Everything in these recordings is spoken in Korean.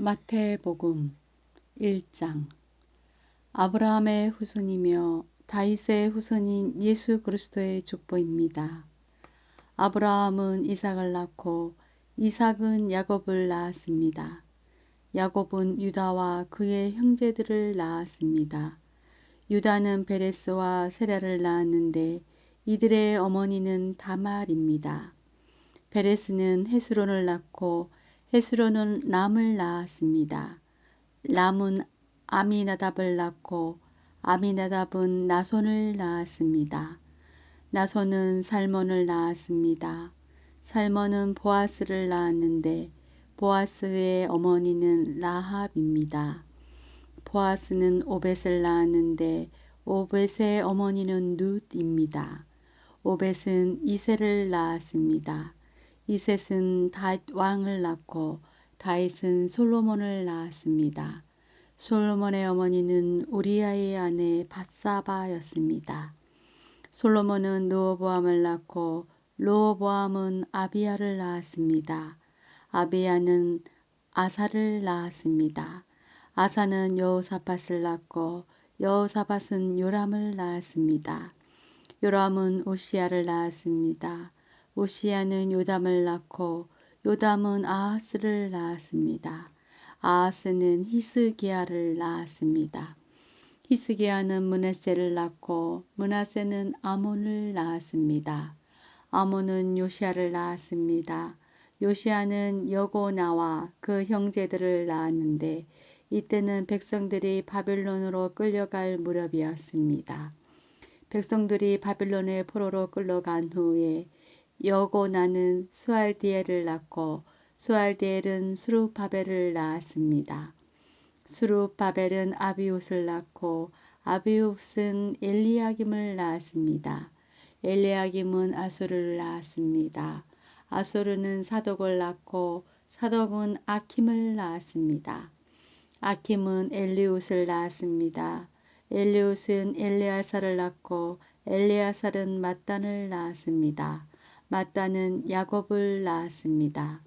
마태복음 1장. 아브라함의 후손이며 다윗의 후손인 예수 그리스도의 족보입니다. 아브라함은 이삭을 낳고 이삭은 야곱을 낳았습니다. 야곱은 유다와 그의 형제들을 낳았습니다. 유다는 베레스와 세라를 낳았는데 이들의 어머니는 다말입니다. 베레스는 헤스론을 낳고 헤스론은 람을 낳았습니다. 람은 아미나답을 낳고 아미나답은 나손을 낳았습니다. 나손은 살몬을 낳았습니다. 살몬은 보아스를 낳았는데 보아스의 어머니는 라합입니다. 보아스는 오벳을 낳았는데 오벳의 어머니는 룻입니다. 오벳은 이셋을 낳았습니다. 이셋은 다윗 왕을 낳고 다윗은 솔로몬을 낳았습니다. 솔로몬의 어머니는 우리아의 아내 밧사바였습니다. 솔로몬은 르호보암을 낳고 르호보암은 아비야를 낳았습니다. 아비야는 아사를 낳았습니다. 아사는 여호사밧을 낳고 여호사밧은 요람을 낳았습니다. 요람은 오시야를 낳았습니다. 오시야는 요담을 낳고 요담은 아하스를 낳았습니다. 아하스는 히스기야를 낳았습니다. 히스기야는 므낫세를 낳고 므낫세는 아몬을 낳았습니다. 아몬은 요시야를 낳았습니다. 요시야는 여고나와 그 형제들을 낳았는데 이때는 백성들이 바벨론으로 끌려갈 무렵이었습니다. 백성들이 바빌론의 포로로 끌려간 후에 여고나는 스알디엘을 낳고 스알디엘은 수룹바벨을 낳았습니다. 수룹바벨은 아비웃을 낳고 아비웃은 엘리야김을 낳았습니다. 엘리야김은 아수르를 낳았습니다. 아수르는 사독을 낳고 사독은 아킴을 낳았습니다. 아킴은 엘리웃을 낳았습니다. 엘리웃은 엘레아살을 낳고 엘레아살은 mat단을 낳았습니다. mat단은 야곱을 낳았습니다.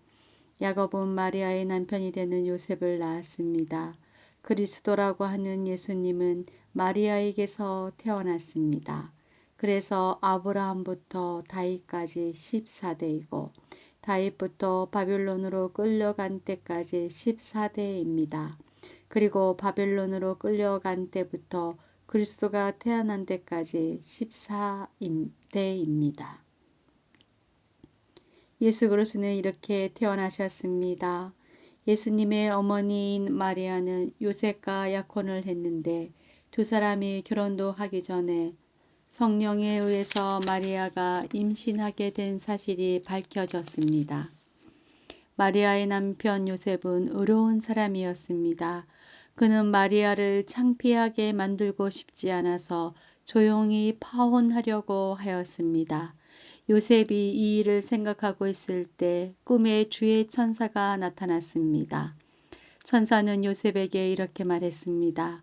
야곱은 마리아의 남편이 되는 요셉을 낳았습니다. 그리스도라고 하는 예수님은 마리아에게서 태어났습니다. 그래서 아브라함부터 다윗까지 14대이고 다윗부터 바빌론으로 끌려간 때까지 14대입니다. 그리고 바벨론으로 끌려간 때부터 그리스도가 태어난 때까지 14대입니다. 예수 그리스도는 이렇게 태어나셨습니다. 예수님의 어머니인 마리아는 요셉과 약혼을 했는데 두 사람이 결혼도 하기 전에 성령에 의해서 마리아가 임신하게 된 사실이 밝혀졌습니다. 마리아의 남편 요셉은 의로운 사람이었습니다. 그는 마리아를 창피하게 만들고 싶지 않아서 조용히 파혼하려고 하였습니다. 요셉이 이 일을 생각하고 있을 때 꿈에 주의 천사가 나타났습니다. 천사는 요셉에게 이렇게 말했습니다.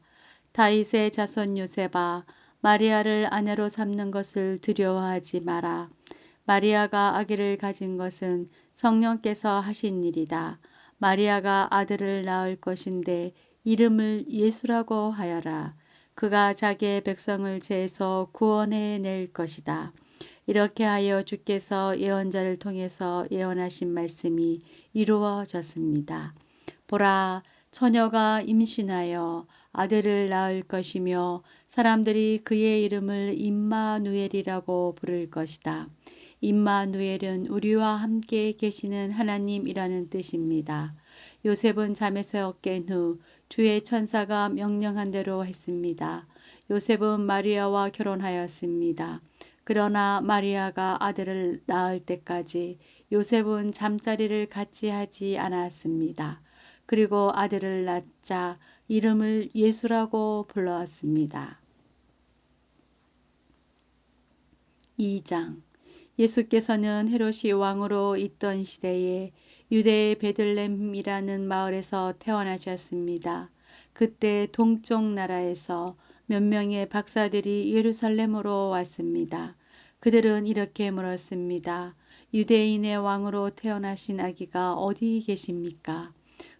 다윗의 자손 요셉아, 마리아를 아내로 삼는 것을 두려워하지 마라. 마리아가 아기를 가진 것은 성령께서 하신 일이다. 마리아가 아들을 낳을 것인데 이름을 예수라고 하여라. 그가 자기의 백성을 죄에서 구원해 낼 것이다. 이렇게 하여 주께서 예언자를 통해서 예언하신 말씀이 이루어졌습니다. 보라, 처녀가 임신하여 아들을 낳을 것이며 사람들이 그의 이름을 임마누엘이라고 부를 것이다. 임마누엘은 우리와 함께 계시는 하나님이라는 뜻입니다. 요셉은 잠에서 깬 후 주의 천사가 명령한 대로 했습니다. 요셉은 마리아와 결혼하였습니다. 그러나 마리아가 아들을 낳을 때까지 요셉은 잠자리를 같이 하지 않았습니다. 그리고 아들을 낳자 이름을 예수라고 불렀습니다. 2장. 예수께서는 헤롯이 왕으로 있던 시대에 유대의 베들레헴이라는 마을에서 태어나셨습니다. 그때 동쪽 나라에서 몇 명의 박사들이 예루살렘으로 왔습니다. 그들은 이렇게 물었습니다. 유대인의 왕으로 태어나신 아기가 어디 계십니까?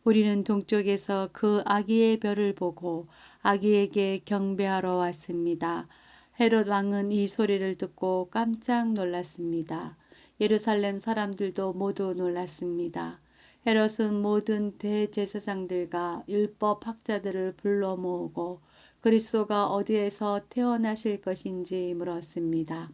우리는 동쪽에서 그 아기의 별을 보고 아기에게 경배하러 왔습니다. 헤롯 왕은 이 소리를 듣고 깜짝 놀랐습니다. 예루살렘 사람들도 모두 놀랐습니다. 헤롯은 모든 대제사장들과 율법 학자들을 불러 모으고 그리스도가 어디에서 태어나실 것인지 물었습니다.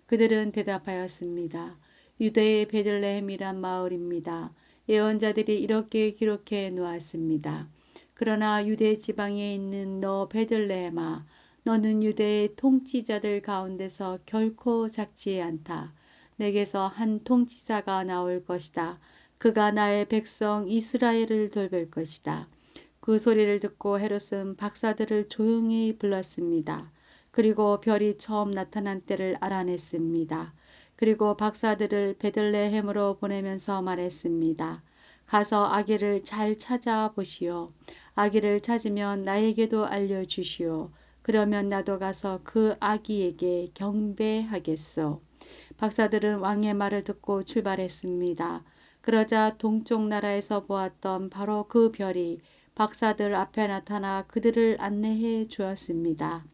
그들은 대답하였습니다. 유대의 베들레헴이란 마을입니다. 예언자들이 이렇게 기록해 놓았습니다. 그러나 유대 지방에 있는 너 베들레헴아, 너는 유대의 통치자들 가운데서 결코 작지 않다. 내게서 한 통치자가 나올 것이다. 그가 나의 백성 이스라엘을 돌볼 것이다. 그 소리를 듣고 헤롯은 박사들을 조용히 불렀습니다. 그리고 별이 처음 나타난 때를 알아냈습니다. 그리고 박사들을 베들레헴으로 보내면서 말했습니다. 가서 아기를 잘 찾아보시오. 아기를 찾으면 나에게도 알려주시오. 그러면 나도 가서 그 아기에게 경배하겠소. 박사들은 왕의 말을 듣고 출발했습니다. 그러자 동쪽 나라에서 보았던 바로 그 별이 박사들 앞에 나타나 그들을 안내해 주었습니다.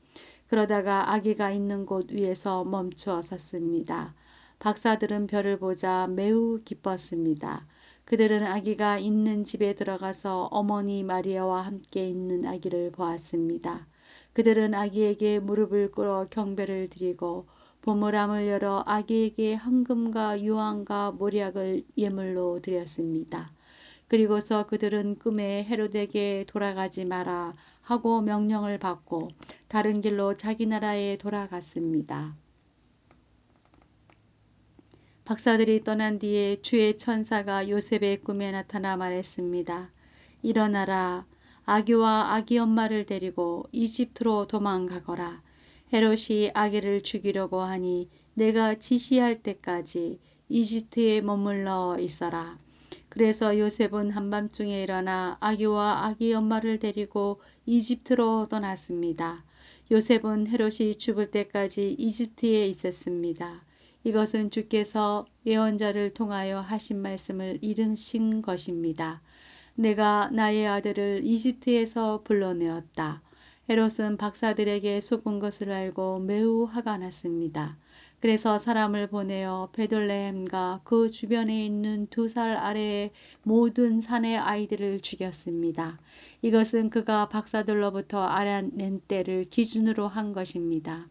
그러다가 아기가 있는 곳 위에서 멈추어 섰습니다. 박사들은 별을 보자 매우 기뻤습니다. 그들은 아기가 있는 집에 들어가서 어머니 마리아와 함께 있는 아기를 보았습니다. 그들은 아기에게 무릎을 꿇어 경배를 드리고 보물함을 열어 아기에게 황금과 유황과 모략을 예물로 드렸습니다. 그리고서 그들은 꿈에 헤롯에게 돌아가지 마라 하고 명령을 받고 다른 길로 자기 나라에 돌아갔습니다. 박사들이 떠난 뒤에 주의 천사가 요셉의 꿈에 나타나 말했습니다. 일어나라. 아기와 아기 엄마를 데리고 이집트로 도망가거라. 헤롯이 아기를 죽이려고 하니 내가 지시할 때까지 이집트에 머물러 있어라. 그래서 요셉은 한밤중에 일어나 아기와 아기 엄마를 데리고 이집트로 떠났습니다. 요셉은 헤롯이 죽을 때까지 이집트에 있었습니다. 이것은 주께서 예언자를 통하여 하신 말씀을 이루신 것입니다. 내가 나의 아들을 이집트에서 불러내었다. 헤롯은 박사들에게 속은 것을 알고 매우 화가 났습니다. 그래서 사람을 보내어 베들레헴과 그 주변에 있는 2살 아래의 모든 산의 아이들을 죽였습니다. 이것은 그가 박사들로부터 알아낸 때를 기준으로 한 것입니다.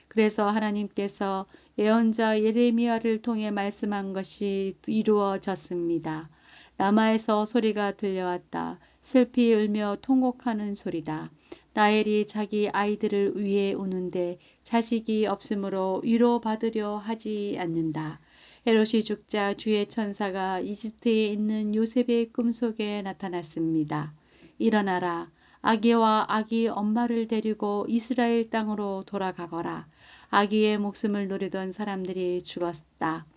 그래서 하나님께서 예언자 예레미야를 통해 말씀한 것이 이루어졌습니다. 라마에서 소리가 들려왔다. 슬피 울며 통곡하는 소리다. 라헬이 자기 아이들을 위해 우는데 자식이 없으므로 위로받으려 하지 않는다. 헤롯이 죽자 주의 천사가 이집트에 있는 요셉의 꿈속에 나타났습니다. 일어나라. 아기와 아기 엄마를 데리고 이스라엘 땅으로 돌아가거라. 아기의 목숨을 노리던 사람들이 죽었다.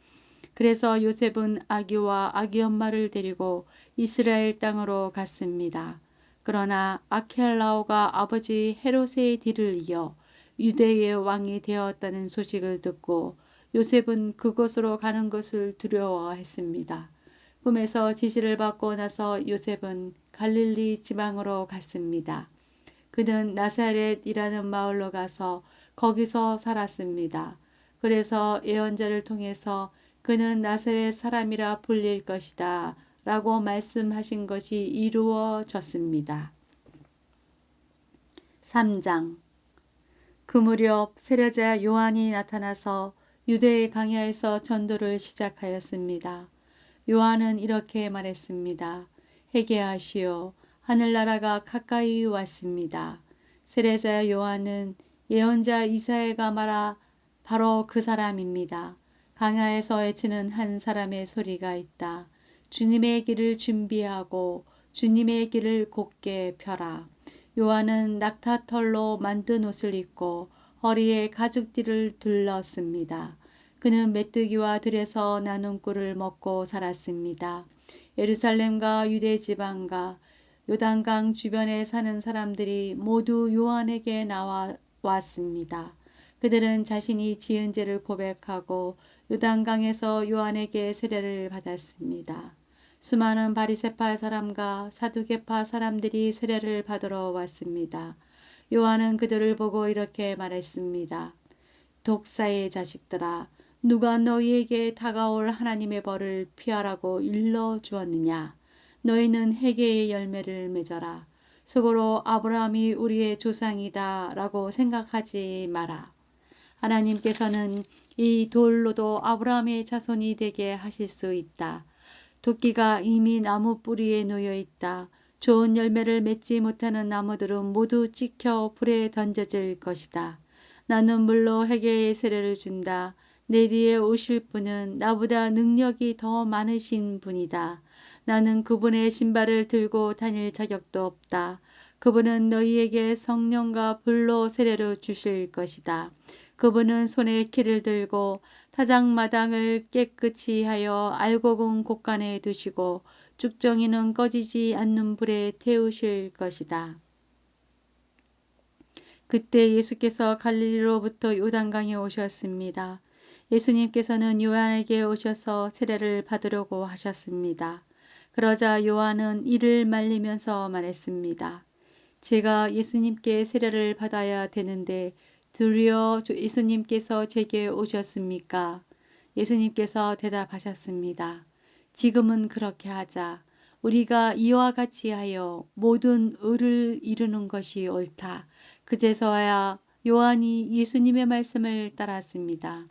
그래서 요셉은 아기와 아기 엄마를 데리고 이스라엘 땅으로 갔습니다. 그러나 아켈라오가 아버지 헤롯의 뒤를 이어 유대의 왕이 되었다는 소식을 듣고 요셉은 그곳으로 가는 것을 두려워했습니다. 꿈에서 지시를 받고 나서 요셉은 갈릴리 지방으로 갔습니다. 그는 나사렛이라는 마을로 가서 거기서 살았습니다. 그래서 예언자를 통해서 그는 나사렛 사람이라 불릴 것이다 라고 말씀하신 것이 이루어졌습니다. 3장. 그 무렵 세례자 요한이 나타나서 유대의 광야에서 전도를 시작하였습니다. 요한은 이렇게 말했습니다. 회개하시오. 하늘나라가 가까이 왔습니다. 세례자 요한은 예언자 이사야가 말하 바로 그 사람입니다. 광야에서 외치는 한 사람의 소리가 있다. 주님의 길을 준비하고 주님의 길을 곧게 펴라. 요한은 낙타털로 만든 옷을 입고 허리에 가죽띠를 둘렀습니다. 그는 메뚜기와 들에서 나눈 꿀을 먹고 살았습니다. 예루살렘과 유대 지방과 요단강 주변에 사는 사람들이 모두 요한에게 나와 왔습니다. 그들은 자신이 지은 죄를 고백하고 요단강에서 요한에게 세례를 받았습니다. 수많은 바리새파 사람과 사두개파 사람들이 세례를 받으러 왔습니다. 요한은 그들을 보고 이렇게 말했습니다. 독사의 자식들아, 누가 너희에게 다가올 하나님의 벌을 피하라고 일러 주었느냐? 너희는 회개의 열매를 맺어라. 속으로 아브라함이 우리의 조상이다 라고 생각하지 마라. 하나님께서는 이 돌로도 아브라함의 자손이 되게 하실 수 있다. 도끼가 이미 나무 뿌리에 놓여 있다. 좋은 열매를 맺지 못하는 나무들은 모두 찍혀 불에 던져질 것이다. 나는 물로 회개의 세례를 준다. 내 뒤에 오실 분은 나보다 능력이 더 많으신 분이다. 나는 그분의 신발을 들고 다닐 자격도 없다. 그분은 너희에게 성령과 불로 세례를 주실 것이다. 그분은 손에 키를 들고 타작마당을 깨끗이 하여 알곡은 곳간에 두시고 죽정이는 꺼지지 않는 불에 태우실 것이다. 그때 예수께서 갈릴리로부터 요단강에 오셨습니다. 예수님께서는 요한에게 오셔서 세례를 받으려고 하셨습니다. 그러자 요한은 이를 말리면서 말했습니다. 제가 예수님께 세례를 받아야 되는데 도리어 예수님께서 제게 오셨습니까? 예수님께서 대답하셨습니다. 지금은 그렇게 하자. 우리가 이와 같이 하여 모든 의를 이루는 것이 옳다. 그제서야 요한이 예수님의 말씀을 따랐습니다.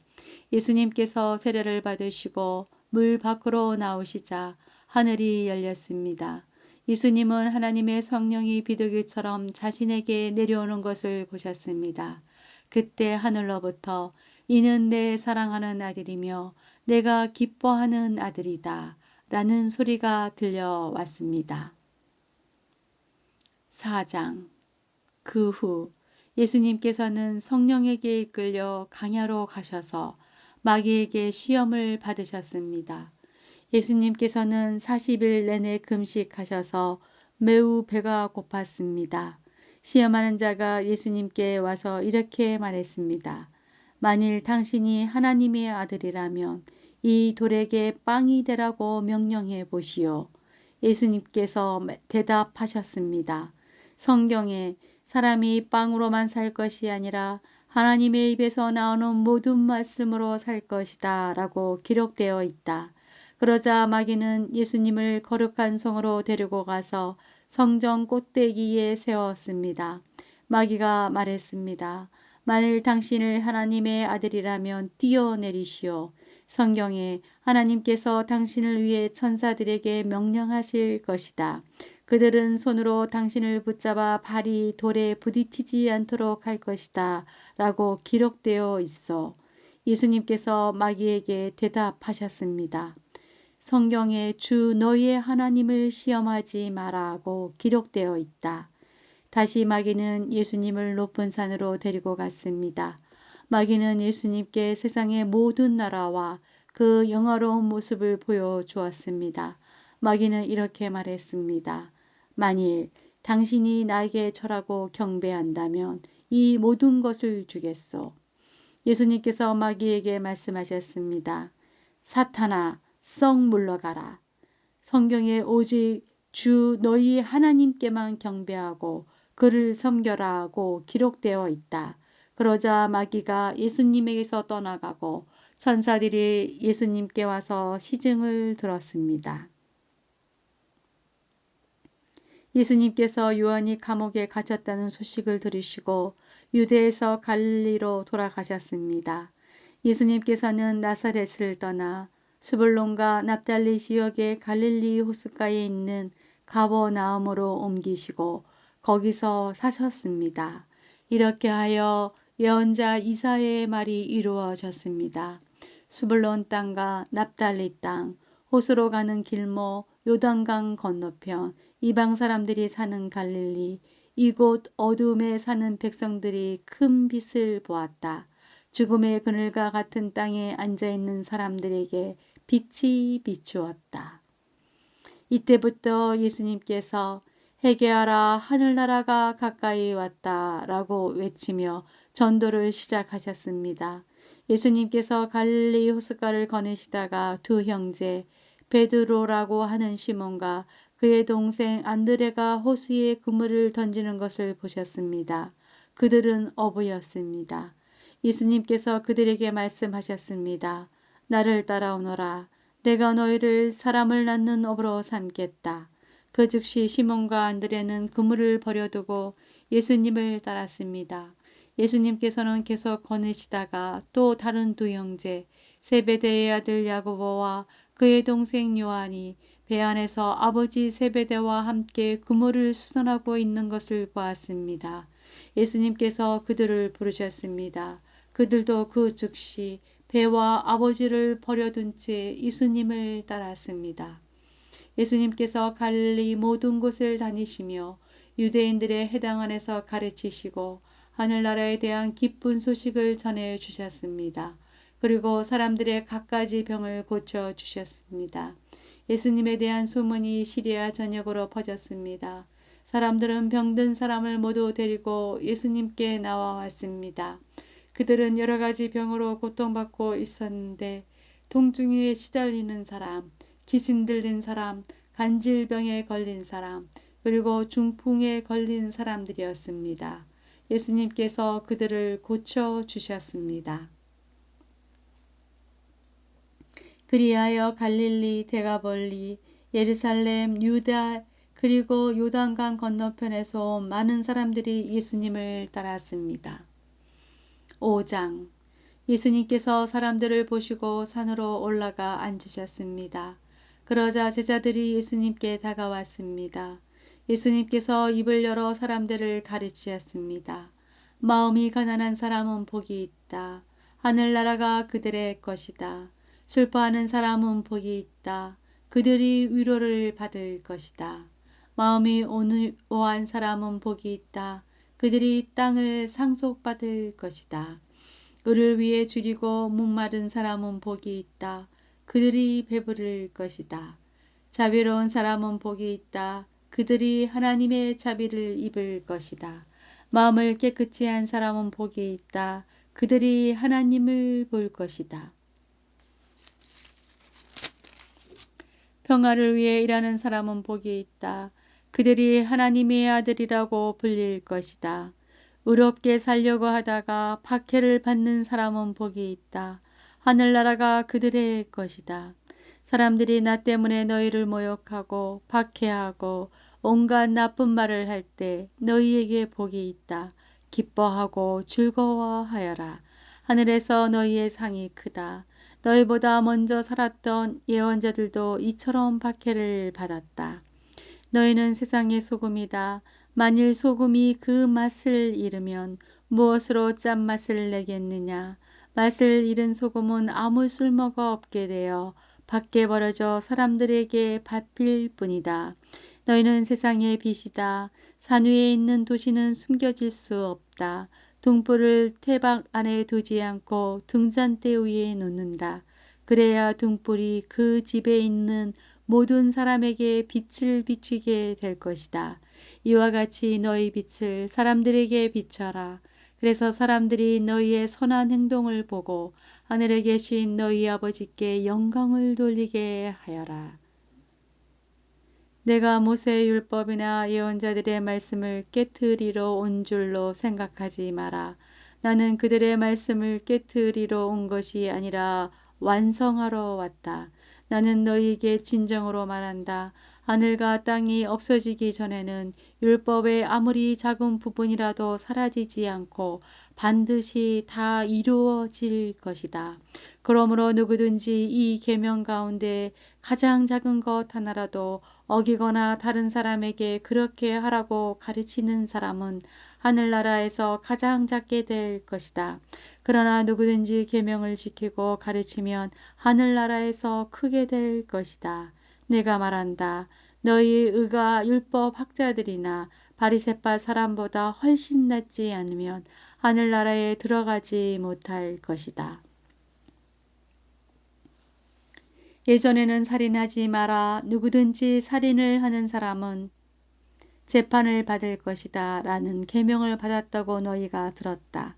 예수님께서 세례를 받으시고 물 밖으로 나오시자 하늘이 열렸습니다. 예수님은 하나님의 성령이 비둘기처럼 자신에게 내려오는 것을 보셨습니다. 그때 하늘로부터 이는 내 사랑하는 아들이며 내가 기뻐하는 아들이다 라는 소리가 들려왔습니다. 4장. 그 후 예수님께서는 성령에게 이끌려 강야로 가셔서 마귀에게 시험을 받으셨습니다. 예수님께서는 40일 내내 금식하셔서 매우 배가 고팠습니다. 시험하는 자가 예수님께 와서 이렇게 말했습니다. 만일 당신이 하나님의 아들이라면 이 돌에게 빵이 되라고 명령해 보시오. 예수님께서 대답하셨습니다. 성경에 사람이 빵으로만 살 것이 아니라 하나님의 입에서 나오는 모든 말씀으로 살 것이다 라고 기록되어 있다. 그러자 마귀는 예수님을 거룩한 성으로 데리고 가서 성전 꼭대기에 세웠습니다. 마귀가 말했습니다. 만일 당신을 하나님의 아들이라면 뛰어내리시오. 성경에 하나님께서 당신을 위해 천사들에게 명령하실 것이다. 그들은 손으로 당신을 붙잡아 발이 돌에 부딪히지 않도록 할 것이다. 라고 기록되어 있어. 예수님께서 마귀에게 대답하셨습니다. 성경에 주 너희의 하나님을 시험하지 마라고 기록되어 있다. 다시 마귀는 예수님을 높은 산으로 데리고 갔습니다. 마귀는 예수님께 세상의 모든 나라와 그 영화로운 모습을 보여주었습니다. 마귀는 이렇게 말했습니다. 만일 당신이 나에게 절하고 경배한다면 이 모든 것을 주겠소. 예수님께서 마귀에게 말씀하셨습니다. 사탄아, 썩 물러가라. 성경에 오직 주 너희 하나님께만 경배하고 그를 섬겨라고 기록되어 있다. 그러자 마귀가 예수님에게서 떠나가고 천사들이 예수님께 와서 시증을 들었습니다. 예수님께서 요한이 감옥에 갇혔다는 소식을 들으시고 유대에서 갈릴리로 돌아가셨습니다. 예수님께서는 나사렛을 떠나 스불론과 납달리 지역의 갈릴리 호숫가에 있는 가버나움으로 옮기시고 거기서 사셨습니다. 이렇게 하여 예언자 이사야의 말이 이루어졌습니다. 스불론 땅과 납달리 땅, 호수로 가는 길목, 요단강 건너편, 이방 사람들이 사는 갈릴리, 이곳 어둠에 사는 백성들이 큰 빛을 보았다. 죽음의 그늘과 같은 땅에 앉아있는 사람들에게 빛이 비추었다. 이때부터 예수님께서 회개하라 하늘나라가 가까이 왔다 라고 외치며 전도를 시작하셨습니다. 예수님께서 갈릴리 호숫가를 거니시다가 두 형제 베드로라고 하는 시몬과 그의 동생 안드레가 호수에 그물을 던지는 것을 보셨습니다. 그들은 어부였습니다. 예수님께서 그들에게 말씀하셨습니다. 나를 따라오너라. 내가 너희를 사람을 낳는 어부로 삼겠다. 그 즉시 시몬과 안드레는 그물을 버려두고 예수님을 따랐습니다. 예수님께서는 계속 거느시다가 또 다른 두 형제 세베대의 아들 야고보와 그의 동생 요한이 배 안에서 아버지 세베대와 함께 그물을 수선하고 있는 것을 보았습니다. 예수님께서 그들을 부르셨습니다. 그들도 그 즉시 배와 아버지를 버려둔 채 예수님을 따랐습니다. 예수님께서 갈릴리 모든 곳을 다니시며 유대인들의 회당 안에서 가르치시고 하늘나라에 대한 기쁜 소식을 전해 주셨습니다. 그리고 사람들의 갖가지 병을 고쳐 주셨습니다. 예수님에 대한 소문이 시리아 전역으로 퍼졌습니다. 사람들은 병든 사람을 모두 데리고 예수님께 나와 왔습니다. 그들은 여러 가지 병으로 고통받고 있었는데 통증에 시달리는 사람, 귀신 들린 사람, 간질병에 걸린 사람, 그리고 중풍에 걸린 사람들이었습니다. 예수님께서 그들을 고쳐 주셨습니다. 그리하여 갈릴리, 데가볼리, 예루살렘, 유다 그리고 요단강 건너편에서 온 많은 사람들이 예수님을 따랐습니다. 5장 예수님께서 사람들을 보시고 산으로 올라가 앉으셨습니다. 그러자 제자들이 예수님께 다가왔습니다. 예수님께서 입을 열어 사람들을 가르치셨습니다. 마음이 가난한 사람은 복이 있다. 하늘나라가 그들의 것이다. 슬퍼하는 사람은 복이 있다. 그들이 위로를 받을 것이다. 마음이 온유한 사람은 복이 있다. 그들이 땅을 상속받을 것이다. 을을 위해 줄이고 목마른 사람은 복이 있다. 그들이 배부를 것이다. 자비로운 사람은 복이 있다. 그들이 하나님의 자비를 입을 것이다. 마음을 깨끗이 한 사람은 복이 있다. 그들이 하나님을 볼 것이다. 평화를 위해 일하는 사람은 복이 있다. 그들이 하나님의 아들이라고 불릴 것이다. 의롭게 살려고 하다가 박해를 받는 사람은 복이 있다. 하늘나라가 그들의 것이다. 사람들이 나 때문에 너희를 모욕하고 박해하고 온갖 나쁜 말을 할 때 너희에게 복이 있다. 기뻐하고 즐거워하여라. 하늘에서 너희의 상이 크다. 너희보다 먼저 살았던 예언자들도 이처럼 박해를 받았다. 너희는 세상의 소금이다. 만일 소금이 그 맛을 잃으면 무엇으로 짠맛을 내겠느냐. 맛을 잃은 소금은 아무 쓸모가 없게 되어 밖에 버려져 사람들에게 밟힐 뿐이다. 너희는 세상의 빛이다. 산 위에 있는 도시는 숨겨질 수 없다. 등불을 태박 안에 두지 않고 등잔대 위에 놓는다. 그래야 등불이 그 집에 있는 모든 사람에게 빛을 비추게 될 것이다. 이와 같이 너희 빛을 사람들에게 비춰라. 그래서 사람들이 너희의 선한 행동을 보고 하늘에 계신 너희 아버지께 영광을 돌리게 하여라. 내가 모세의 율법이나 예언자들의 말씀을 깨트리러 온 줄로 생각하지 마라. 나는 그들의 말씀을 깨트리러 온 것이 아니라 완성하러 왔다. 나는 너희에게 진정으로 말한다. 하늘과 땅이 없어지기 전에는 율법의 아무리 작은 부분이라도 사라지지 않고 반드시 다 이루어질 것이다. 그러므로 누구든지 이 계명 가운데 가장 작은 것 하나라도 어기거나 다른 사람에게 그렇게 하라고 가르치는 사람은 하늘나라에서 가장 작게 될 것이다. 그러나 누구든지 계명을 지키고 가르치면 하늘나라에서 크게 될 것이다. 내가 말한다. 너희 의가 율법 학자들이나 바리새파 사람보다 훨씬 낫지 않으면 하늘나라에 들어가지 못할 것이다. 예전에는 살인하지 마라. 누구든지 살인을 하는 사람은 재판을 받을 것이다. 라는 계명을 받았다고 너희가 들었다.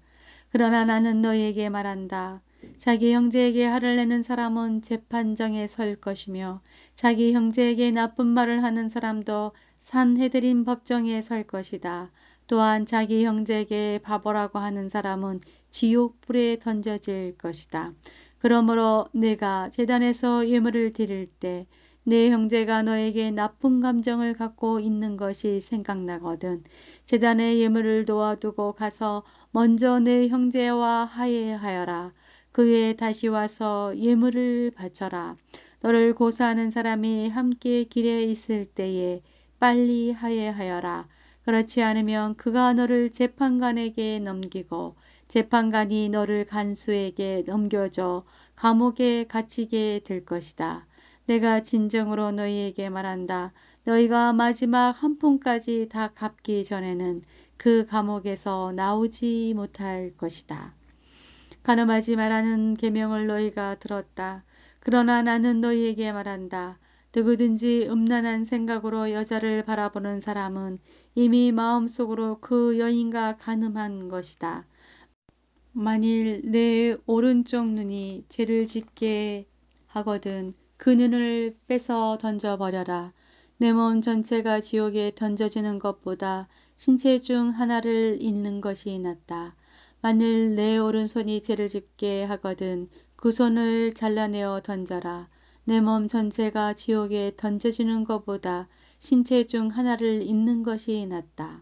그러나 나는 너희에게 말한다. 자기 형제에게 화를 내는 사람은 재판정에 설 것이며 자기 형제에게 나쁜 말을 하는 사람도 산헤드린 법정에 설 것이다. 또한 자기 형제에게 바보라고 하는 사람은 지옥불에 던져질 것이다. 그러므로 내가 제단에서 예물을 드릴 때 내 형제가 너에게 나쁜 감정을 갖고 있는 것이 생각나거든 제단에 예물을 놓아두고 가서 먼저 내 형제와 화해하여라. 그 후에 다시 와서 예물을 바쳐라. 너를 고소하는 사람이 함께 길에 있을 때에 빨리 화해하여라. 그렇지 않으면 그가 너를 재판관에게 넘기고 재판관이 너를 간수에게 넘겨줘 감옥에 갇히게 될 것이다. 내가 진정으로 너희에게 말한다. 너희가 마지막 한 푼까지 다 갚기 전에는 그 감옥에서 나오지 못할 것이다. 간음하지 말라는 계명을 너희가 들었다. 그러나 나는 너희에게 말한다. 누구든지 음란한 생각으로 여자를 바라보는 사람은 이미 마음속으로 그 여인과 간음한 것이다. 만일 내 오른쪽 눈이 죄를 짓게 하거든 그 눈을 빼서 던져버려라. 내 몸 전체가 지옥에 던져지는 것보다 신체 중 하나를 잃는 것이 낫다. 만일 내 오른손이 죄를 짓게 하거든 그 손을 잘라내어 던져라. 내 몸 전체가 지옥에 던져지는 것보다 신체 중 하나를 잃는 것이 낫다.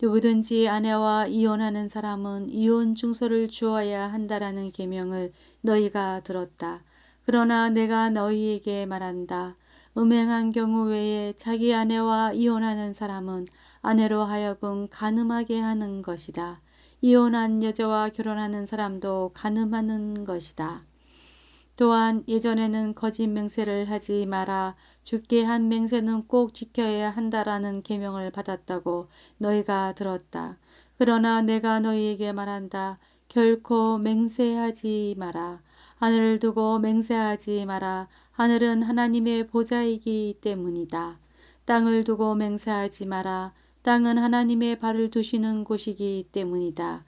누구든지 아내와 이혼하는 사람은 이혼 증서를 주어야 한다라는 계명을 너희가 들었다. 그러나 내가 너희에게 말한다. 음행한 경우 외에 자기 아내와 이혼하는 사람은 아내로 하여금 간음하게 하는 것이다. 이혼한 여자와 결혼하는 사람도 간음하는 것이다. 또한 예전에는 거짓 맹세를 하지 마라. 주께 한 맹세는 꼭 지켜야 한다라는 계명을 받았다고 너희가 들었다. 그러나 내가 너희에게 말한다. 결코 맹세하지 마라. 하늘을 두고 맹세하지 마라. 하늘은 하나님의 보좌이기 때문이다. 땅을 두고 맹세하지 마라. 땅은 하나님의 발을 두시는 곳이기 때문이다.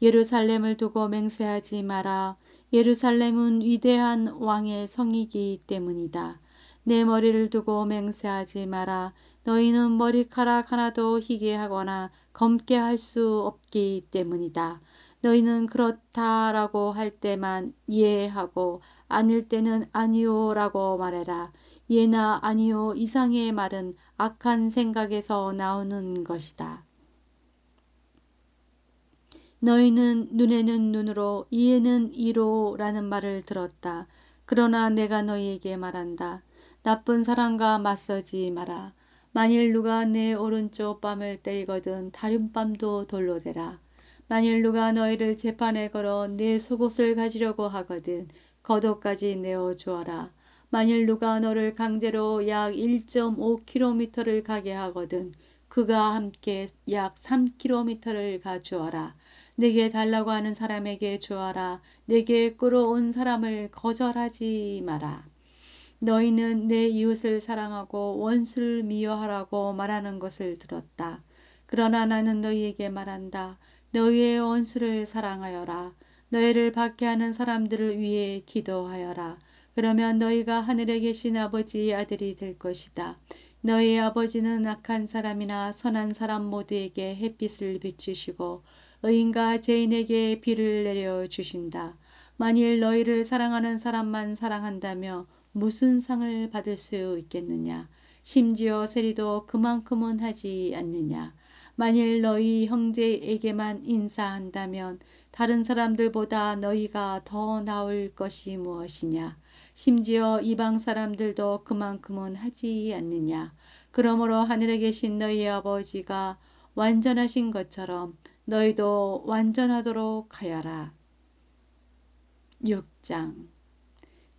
예루살렘을 두고 맹세하지 마라. 예루살렘은 위대한 왕의 성이기 때문이다. 내 머리를 두고 맹세하지 마라. 너희는 머리카락 하나도 희게 하거나 검게 할 수 없기 때문이다. 너희는 그렇다라고 할 때만 예하고 아닐 때는 아니오라고 말해라. 예나 아니오 이상의 말은 악한 생각에서 나오는 것이다. 너희는 눈에는 눈으로 이에는 이로 라는 말을 들었다. 그러나 내가 너희에게 말한다. 나쁜 사람과 맞서지 마라. 만일 누가 내 오른쪽 뺨을 때리거든 다른 뺨도 돌로 대라. 만일 누가 너희를 재판에 걸어 내 속옷을 가지려고 하거든 겉옷까지 내어 주어라. 만일 누가 너를 강제로 약 1.5km를 가게 하거든 그가 함께 약 3km를 가주어라. 내게 달라고 하는 사람에게 주어라. 내게 끌어온 사람을 거절하지 마라. 너희는 내 이웃을 사랑하고 원수를 미워하라고 말하는 것을 들었다. 그러나 나는 너희에게 말한다. 너희의 원수를 사랑하여라. 너희를 박해하는 사람들을 위해 기도하여라. 그러면 너희가 하늘에 계신 아버지의 아들이 될 것이다. 너희 아버지는 악한 사람이나 선한 사람 모두에게 햇빛을 비추시고 의인과 죄인에게 비를 내려 주신다. 만일 너희를 사랑하는 사람만 사랑한다며 무슨 상을 받을 수 있겠느냐. 심지어 세리도 그만큼은 하지 않느냐. 만일 너희 형제에게만 인사한다면 다른 사람들보다 너희가 더 나을 것이 무엇이냐. 심지어 이방 사람들도 그만큼은 하지 않느냐. 그러므로 하늘에 계신 너희 아버지가 완전하신 것처럼 너희도 완전하도록 하여라. 6장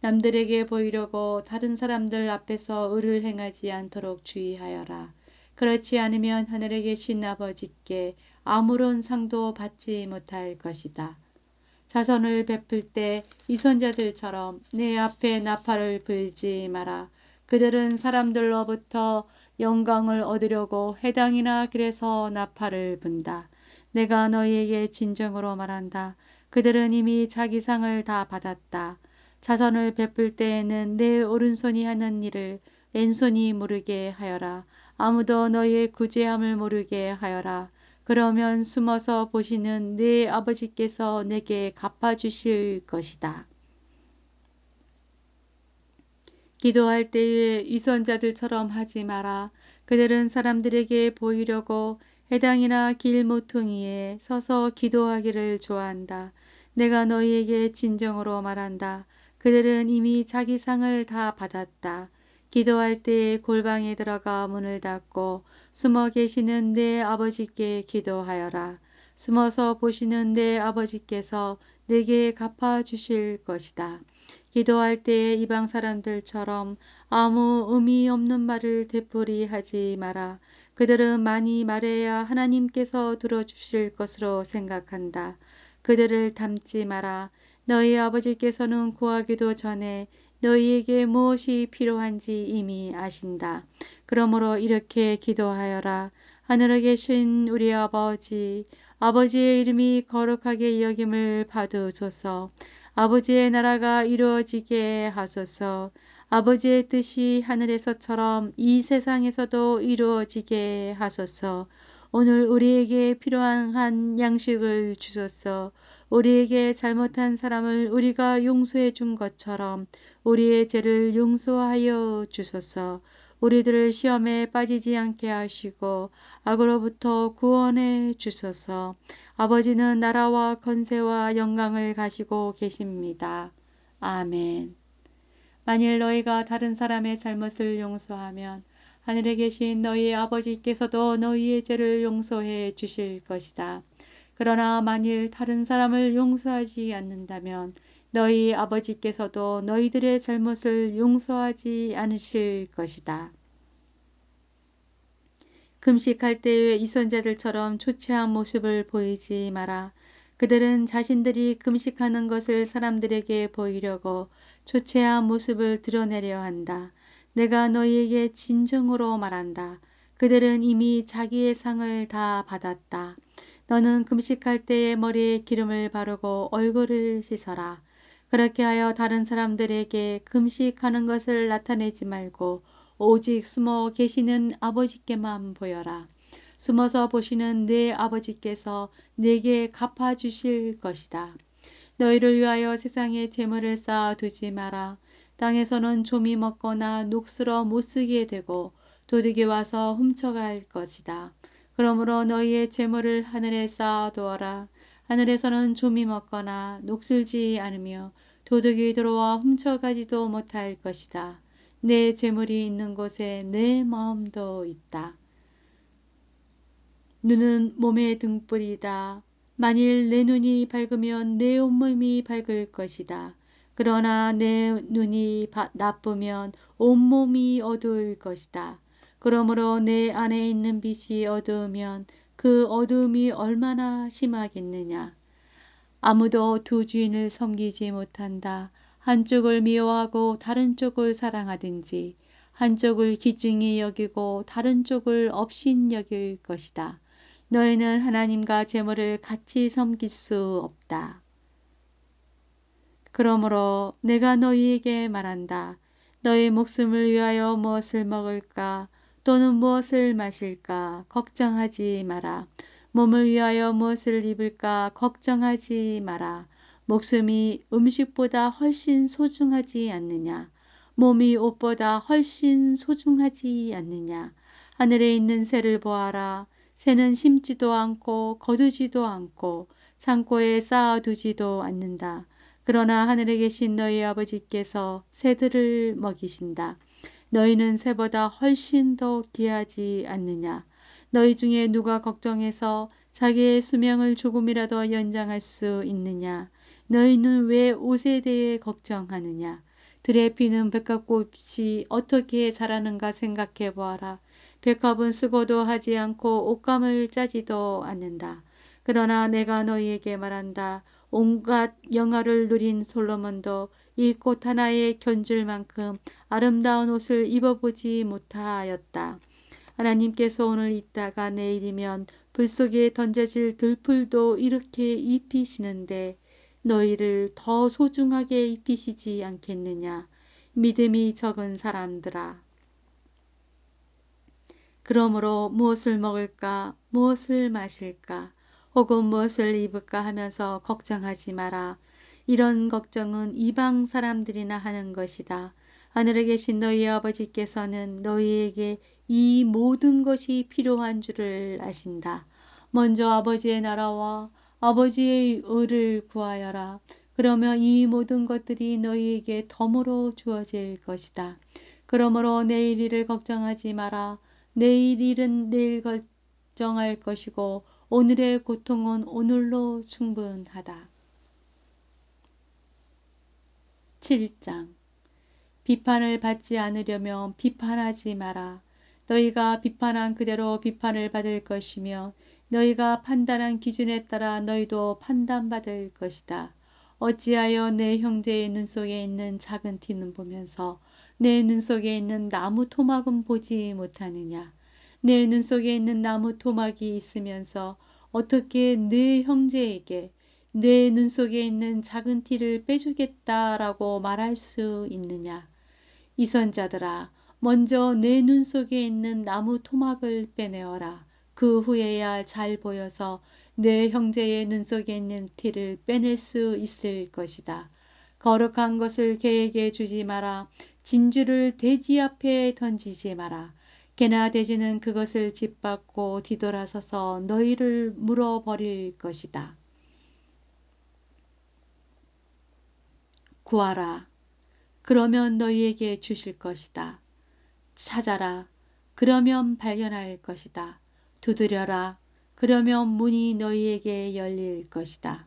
남들에게 보이려고 다른 사람들 앞에서 의를 행하지 않도록 주의하여라. 그렇지 않으면 하늘에 계신 아버지께 아무런 상도 받지 못할 것이다. 자선을 베풀 때 이선자들처럼 내 앞에 나팔을 불지 마라. 그들은 사람들로부터 영광을 얻으려고 회당이나 길에서 나팔을 분다. 내가 너희에게 진정으로 말한다. 그들은 이미 자기 상을 다 받았다. 자선을 베풀 때에는 내 오른손이 하는 일을 왼손이 모르게 하여라. 아무도 너희의 구제함을 모르게 하여라. 그러면 숨어서 보시는 내 아버지께서 내게 갚아주실 것이다. 기도할 때에 위선자들처럼 하지 마라. 그들은 사람들에게 보이려고 회당이나 길 모퉁이에 서서 기도하기를 좋아한다. 내가 너희에게 진정으로 말한다. 그들은 이미 자기 상을 다 받았다. 기도할 때에 골방에 들어가 문을 닫고 숨어 계시는 내 아버지께 기도하여라. 숨어서 보시는 내 아버지께서 내게 갚아주실 것이다. 기도할 때에 이방 사람들처럼 아무 의미 없는 말을 되풀이하지 마라. 그들은 많이 말해야 하나님께서 들어주실 것으로 생각한다. 그들을 닮지 마라. 너희 아버지께서는 구하기도 전에 너희에게 무엇이 필요한지 이미 아신다. 그러므로 이렇게 기도하여라. 하늘에 계신 우리 아버지, 아버지의 이름이 거룩하게 여김을 받으소서. 아버지의 나라가 이루어지게 하소서. 아버지의 뜻이 하늘에서처럼 이 세상에서도 이루어지게 하소서. 오늘 우리에게 필요한 한 양식을 주소서. 우리에게 잘못한 사람을 우리가 용서해 준 것처럼 우리의 죄를 용서하여 주소서. 우리들을 시험에 빠지지 않게 하시고 악으로부터 구원해 주소서. 아버지는 나라와 권세와 영광을 가지고 계십니다. 아멘. 만일 너희가 다른 사람의 잘못을 용서하면 하늘에 계신 너희 아버지께서도 너희의 죄를 용서해 주실 것이다. 그러나 만일 다른 사람을 용서하지 않는다면 너희 아버지께서도 너희들의 잘못을 용서하지 않으실 것이다. 금식할 때의 이선자들처럼 초췌한 모습을 보이지 마라. 그들은 자신들이 금식하는 것을 사람들에게 보이려고 초췌한 모습을 드러내려 한다. 내가 너희에게 진정으로 말한다. 그들은 이미 자기의 상을 다 받았다. 너는 금식할 때에 머리에 기름을 바르고 얼굴을 씻어라. 그렇게 하여 다른 사람들에게 금식하는 것을 나타내지 말고 오직 숨어 계시는 아버지께만 보여라. 숨어서 보시는 내 아버지께서 내게 갚아주실 것이다. 너희를 위하여 세상에 재물을 쌓아두지 마라. 땅에서는 좀이 먹거나 녹슬어 못쓰게 되고 도둑이 와서 훔쳐갈 것이다. 그러므로 너희의 재물을 하늘에 쌓아두어라. 하늘에서는 좀이 먹거나 녹슬지 않으며 도둑이 들어와 훔쳐가지도 못할 것이다. 내 재물이 있는 곳에 내 마음도 있다. 눈은 몸의 등불이다. 만일 내 눈이 밝으면 내 온몸이 밝을 것이다. 그러나 내 눈이 나쁘면 온몸이 어두울 것이다. 그러므로 내 안에 있는 빛이 어두우면 그 어두움이 얼마나 심하겠느냐. 아무도 두 주인을 섬기지 못한다. 한쪽을 미워하고 다른 쪽을 사랑하든지 한쪽을 귀중히 여기고 다른 쪽을 업신 여길 것이다. 너희는 하나님과 재물을 같이 섬길 수 없다. 그러므로 내가 너희에게 말한다. 너희 목숨을 위하여 무엇을 먹을까 또는 무엇을 마실까 걱정하지 마라. 몸을 위하여 무엇을 입을까 걱정하지 마라. 목숨이 음식보다 훨씬 소중하지 않느냐. 몸이 옷보다 훨씬 소중하지 않느냐. 하늘에 있는 새를 보아라. 새는 심지도 않고 거두지도 않고 창고에 쌓아두지도 않는다. 그러나 하늘에 계신 너희 아버지께서 새들을 먹이신다. 너희는 새보다 훨씬 더 귀하지 않느냐. 너희 중에 누가 걱정해서 자기의 수명을 조금이라도 연장할 수 있느냐. 너희는 왜 옷에 대해 걱정하느냐. 들에 피는 백합꽃이 어떻게 자라는가 생각해 보아라. 백합은 수고도 하지 않고 옷감을 짜지도 않는다. 그러나 내가 너희에게 말한다. 온갖 영화를 누린 솔로몬도 이 꽃 하나에 견줄 만큼 아름다운 옷을 입어보지 못하였다. 하나님께서 오늘 있다가 내일이면 불 속에 던져질 들풀도 이렇게 입히시는데 너희를 더 소중하게 입히시지 않겠느냐. 믿음이 적은 사람들아. 그러므로 무엇을 먹을까, 무엇을 마실까, 혹은 무엇을 입을까 하면서 걱정하지 마라. 이런 걱정은 이방 사람들이나 하는 것이다. 하늘에 계신 너희 아버지께서는 너희에게 이 모든 것이 필요한 줄을 아신다. 먼저 아버지의 나라와 아버지의 의를 구하여라. 그러면 이 모든 것들이 너희에게 덤으로 주어질 것이다. 그러므로 내일 일을 걱정하지 마라. 내일 일은 내일 결정할 것이고 오늘의 고통은 오늘로 충분하다. 7장. 비판을 받지 않으려면 비판하지 마라. 너희가 비판한 그대로 비판을 받을 것이며 너희가 판단한 기준에 따라 너희도 판단받을 것이다. 어찌하여 내 형제의 눈 속에 있는 작은 티는 보면서 내 눈 속에 있는 나무 토막은 보지 못하느냐. 내 눈 속에 있는 나무 토막이 있으면서 어떻게 내 형제에게 내 눈 속에 있는 작은 티를 빼주겠다라고 말할 수 있느냐. 이 선자들아, 먼저 내 눈 속에 있는 나무 토막을 빼내어라. 그 후에야 잘 보여서 내 형제의 눈 속에 있는 티를 빼낼 수 있을 것이다. 거룩한 것을 개에게 주지 마라. 진주를 돼지 앞에 던지지 마라. 개나 돼지는 그것을 짓밟고 뒤돌아서서 너희를 물어버릴 것이다. 구하라. 그러면 너희에게 주실 것이다. 찾아라. 그러면 발견할 것이다. 두드려라. 그러면 문이 너희에게 열릴 것이다.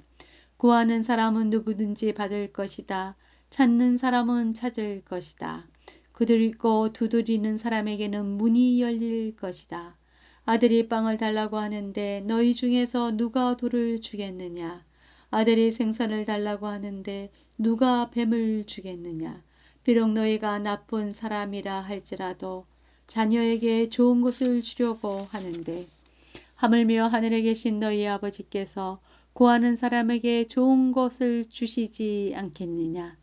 구하는 사람은 누구든지 받을 것이다. 찾는 사람은 찾을 것이다. 그리고 두드리는 사람에게는 문이 열릴 것이다. 아들이 빵을 달라고 하는데 너희 중에서 누가 돌을 주겠느냐? 아들이 생선을 달라고 하는데 누가 뱀을 주겠느냐? 비록 너희가 나쁜 사람이라 할지라도 자녀에게 좋은 것을 주려고 하는데 하물며 하늘에 계신 너희 아버지께서 구하는 사람에게 좋은 것을 주시지 않겠느냐.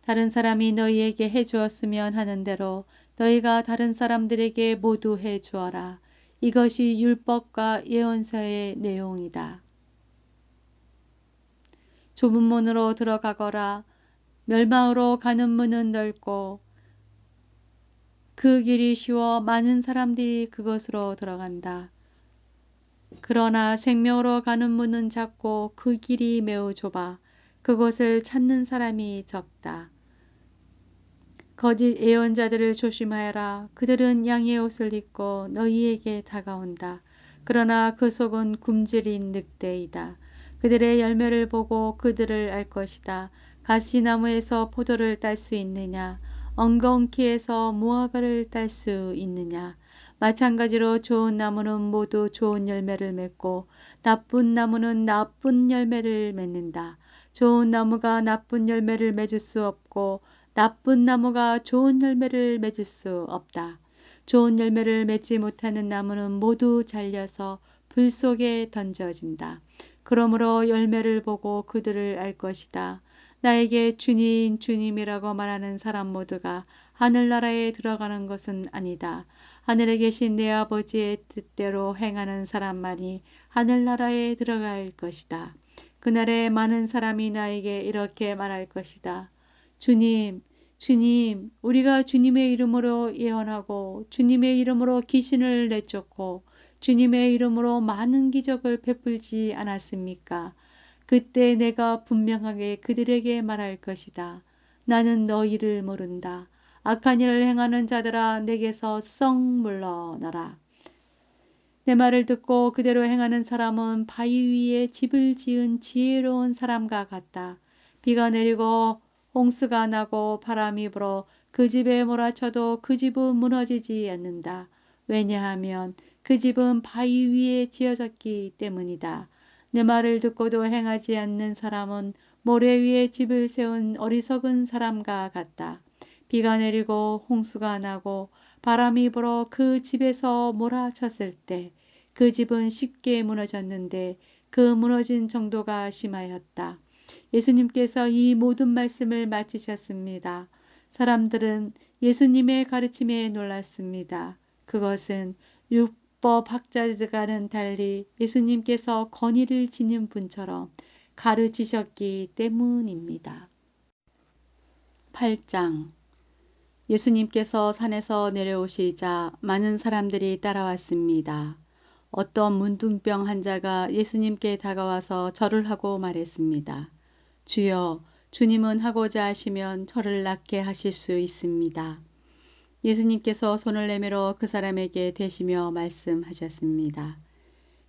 다른 사람이 너희에게 해주었으면 하는 대로 너희가 다른 사람들에게 모두 해주어라. 이것이 율법과 예언서의 내용이다. 좁은 문으로 들어가거라. 멸망으로 가는 문은 넓고 그 길이 쉬워 많은 사람들이 그것으로 들어간다. 그러나 생명으로 가는 문은 작고 그 길이 매우 좁아 그것을 찾는 사람이 적다. 거짓 예언자들을 조심하여라. 그들은 양의 옷을 입고 너희에게 다가온다. 그러나 그 속은 굶주린 늑대이다. 그들의 열매를 보고 그들을 알 것이다. 가시나무에서 포도를 딸 수 있느냐? 엉겅퀴에서 무화과를 딸 수 있느냐? 마찬가지로 좋은 나무는 모두 좋은 열매를 맺고 나쁜 나무는 나쁜 열매를 맺는다. 좋은 나무가 나쁜 열매를 맺을 수 없고 나쁜 나무가 좋은 열매를 맺을 수 없다. 좋은 열매를 맺지 못하는 나무는 모두 잘려서 불 속에 던져진다. 그러므로 열매를 보고 그들을 알 것이다. 나에게 주님, 주님이라고 말하는 사람 모두가 하늘나라에 들어가는 것은 아니다. 하늘에 계신 내 아버지의 뜻대로 행하는 사람만이 하늘나라에 들어갈 것이다. 그날에 많은 사람이 나에게 이렇게 말할 것이다. 주님, 주님, 우리가 주님의 이름으로 예언하고 주님의 이름으로 귀신을 내쫓고 주님의 이름으로 많은 기적을 베풀지 않았습니까? 그때 내가 분명하게 그들에게 말할 것이다. 나는 너희를 모른다. 악한 일을 행하는 자들아 내게서 썩 물러나라. 내 말을 듣고 그대로 행하는 사람은 바위 위에 집을 지은 지혜로운 사람과 같다. 비가 내리고 홍수가 나고 바람이 불어 그 집에 몰아쳐도 그 집은 무너지지 않는다. 왜냐하면 그 집은 바위 위에 지어졌기 때문이다. 내 말을 듣고도 행하지 않는 사람은 모래 위에 집을 세운 어리석은 사람과 같다. 비가 내리고 홍수가 나고 바람이 불어 그 집에서 몰아쳤을 때 그 집은 쉽게 무너졌는데 그 무너진 정도가 심하였다. 예수님께서 이 모든 말씀을 마치셨습니다. 사람들은 예수님의 가르침에 놀랐습니다. 그것은 율법 학자들과는 달리 예수님께서 권위를 지닌 분처럼 가르치셨기 때문입니다. 8장. 예수님께서 산에서 내려오시자 많은 사람들이 따라왔습니다. 어떤 문둥병 환자가 예수님께 다가와서 절을 하고 말했습니다. 주여, 주님은 하고자 하시면 저를 낫게 하실 수 있습니다. 예수님께서 손을 내밀어 그 사람에게 대시며 말씀하셨습니다.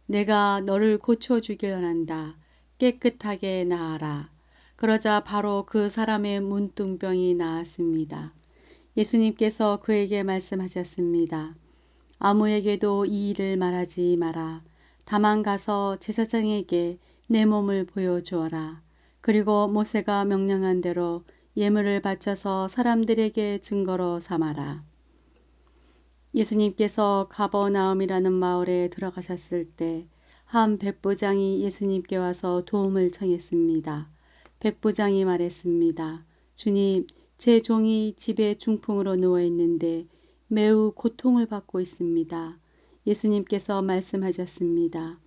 내가 너를 고쳐주길 원한다. 깨끗하게 나아라. 그러자 바로 그 사람의 문둥병이 나았습니다. 예수님께서 그에게 말씀하셨습니다. 아무에게도 이 일을 말하지 마라. 다만 가서 제사장에게 내 몸을 보여주어라. 그리고 모세가 명령한 대로 예물을 바쳐서 사람들에게 증거로 삼아라. 예수님께서 가버나움이라는 마을에 들어가셨을 때 한 백부장이 예수님께 와서 도움을 청했습니다. 백부장이 말했습니다. 주님, 제 종이 집에 중풍으로 누워 있는데 매우 고통을 받고 있습니다. 예수님께서 말씀하셨습니다.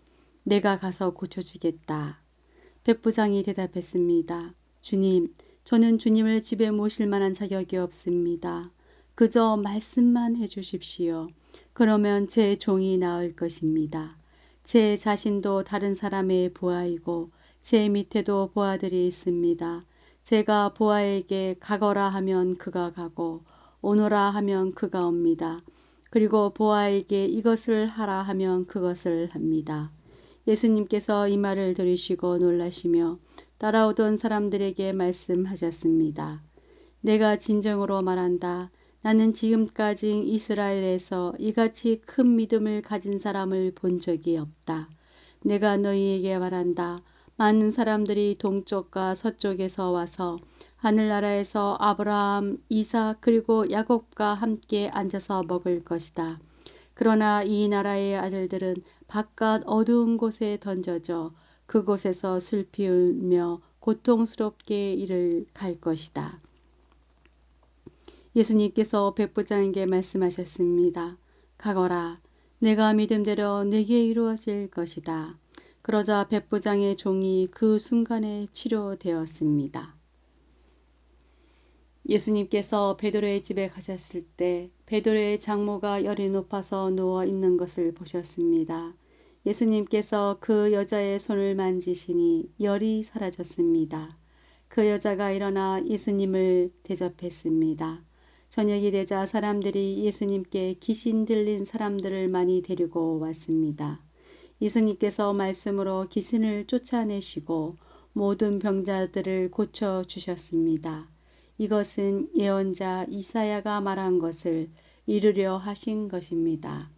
내가 가서 고쳐주겠다. 백부장이 대답했습니다. 주님, 저는 주님을 집에 모실 만한 자격이 없습니다. 그저 말씀만 해주십시오. 그러면 제 종이 나을 것입니다. 제 자신도 다른 사람의 보아이고 제 밑에도 보아들이 있습니다. 제가 보아에게 가거라 하면 그가 가고 오너라 하면 그가 옵니다. 그리고 보아에게 이것을 하라 하면 그것을 합니다. 예수님께서 이 말을 들으시고 놀라시며 따라오던 사람들에게 말씀하셨습니다. 내가 진정으로 말한다. 나는 지금까지 이스라엘에서 이같이 큰 믿음을 가진 사람을 본 적이 없다. 내가 너희에게 말한다. 많은 사람들이 동쪽과 서쪽에서 와서 하늘나라에서 아브라함, 이삭 그리고 야곱과 함께 앉아서 먹을 것이다. 그러나 이 나라의 아들들은 바깥 어두운 곳에 던져져 그곳에서 슬피 울며 고통스럽게 이를 갈 것이다. 예수님께서 백부장에게 말씀하셨습니다. 가거라. 내가 믿음대로 내게 이루어질 것이다. 그러자 백부장의 종이 그 순간에 치료되었습니다. 예수님께서 베드로의 집에 가셨을 때 베드로의 장모가 열이 높아서 누워 있는 것을 보셨습니다. 예수님께서 그 여자의 손을 만지시니 열이 사라졌습니다. 그 여자가 일어나 예수님을 대접했습니다. 저녁이 되자 사람들이 예수님께 귀신 들린 사람들을 많이 데리고 왔습니다. 예수님께서 말씀으로 귀신을 쫓아내시고 모든 병자들을 고쳐주셨습니다. 이것은 예언자 이사야가 말한 것을 이루려 하신 것입니다.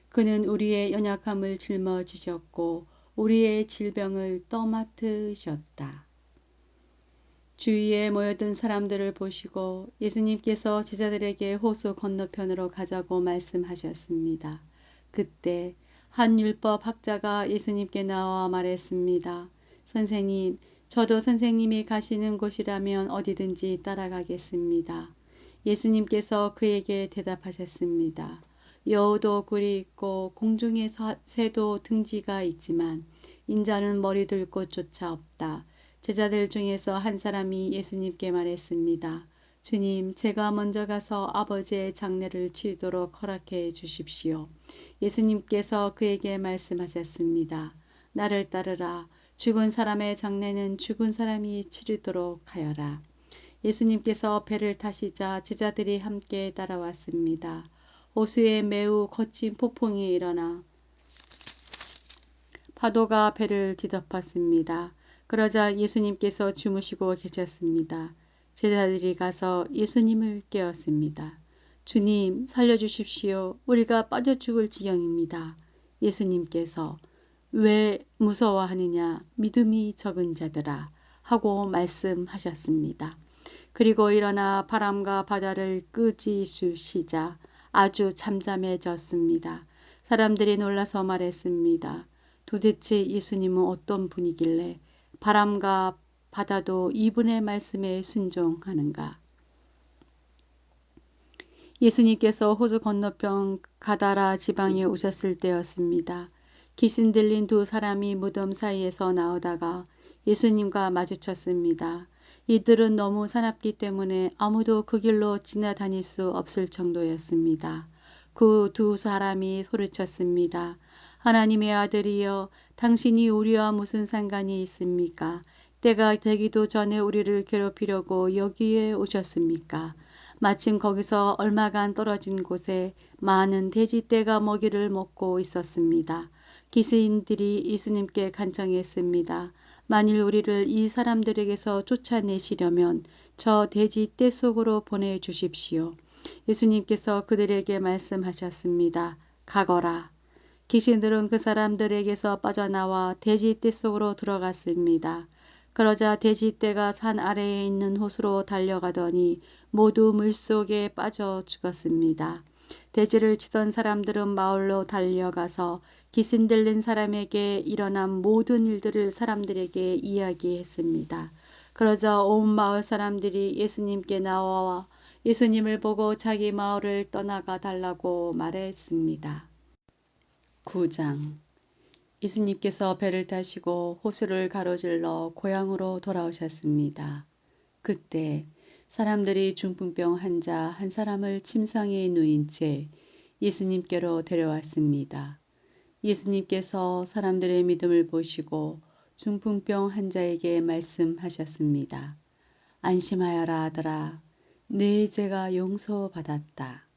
그는 우리의 연약함을 짊어지셨고 우리의 질병을 떠맡으셨다. 주위에 모여든 사람들을 보시고 예수님께서 제자들에게 호수 건너편으로 가자고 말씀하셨습니다. 그때 한 율법 학자가 예수님께 나와 말했습니다. 선생님, 저도 선생님이 가시는 곳이라면 어디든지 따라가겠습니다. 예수님께서 그에게 대답하셨습니다. 여우도 굴이 있고 공중의 새도 둥지가 있지만 인자는 머리 둘 곳조차 없다. 제자들 중에서 한 사람이 예수님께 말했습니다. 주님, 제가 먼저 가서 아버지의 장례를 치르도록 허락해 주십시오. 예수님께서 그에게 말씀하셨습니다. 나를 따르라. 죽은 사람의 장례는 죽은 사람이 치르도록 하여라. 예수님께서 배를 타시자 제자들이 함께 따라왔습니다. 호수에 매우 거친 폭풍이 일어나 파도가 배를 뒤덮었습니다. 그러자 예수님께서 주무시고 계셨습니다. 제자들이 가서 예수님을 깨웠습니다. 주님, 살려주십시오. 우리가 빠져 죽을 지경입니다. 예수님께서 왜 무서워하느냐, 믿음이 적은 자들아 하고 말씀하셨습니다. 그리고 일어나 바람과 바다를 끄지수시자 아주 잠잠해졌습니다. 사람들이 놀라서 말했습니다. 도대체 예수님은 어떤 분이길래 바람과 바다도 이분의 말씀에 순종하는가? 예수님께서 호수 건너편 가다라 지방에 오셨을 때였습니다. 귀신 들린 두 사람이 무덤 사이에서 나오다가 예수님과 마주쳤습니다. 이들은 너무 사납기 때문에 아무도 그 길로 지나다닐 수 없을 정도였습니다. 그 두 사람이 소리쳤습니다. 하나님의 아들이여, 당신이 우리와 무슨 상관이 있습니까? 때가 되기도 전에 우리를 괴롭히려고 여기에 오셨습니까? 마침 거기서 얼마간 떨어진 곳에 많은 돼지떼가 먹이를 먹고 있었습니다. 기스인들이 예수님께 간청했습니다. 만일 우리를 이 사람들에게서 쫓아내시려면 저 돼지떼 속으로 보내주십시오. 예수님께서 그들에게 말씀하셨습니다. 가거라. 귀신들은 그 사람들에게서 빠져나와 돼지떼 속으로 들어갔습니다. 그러자 돼지떼가 산 아래에 있는 호수로 달려가더니 모두 물속에 빠져 죽었습니다. 돼지를 치던 사람들은 마을로 달려가서 귀신 들린 사람에게 일어난 모든 일들을 사람들에게 이야기했습니다. 그러자 온 마을 사람들이 예수님께 나와 예수님을 보고 자기 마을을 떠나가 달라고 말했습니다. 9장. 예수님께서 배를 타시고 호수를 가로질러 고향으로 돌아오셨습니다. 그때 사람들이 중풍병 환자 한 사람을 침상에 누인 채 예수님께로 데려왔습니다. 예수님께서 사람들의 믿음을 보시고 중풍병 환자에게 말씀하셨습니다. 안심하여라 아들아, 네 죄가 용서받았다.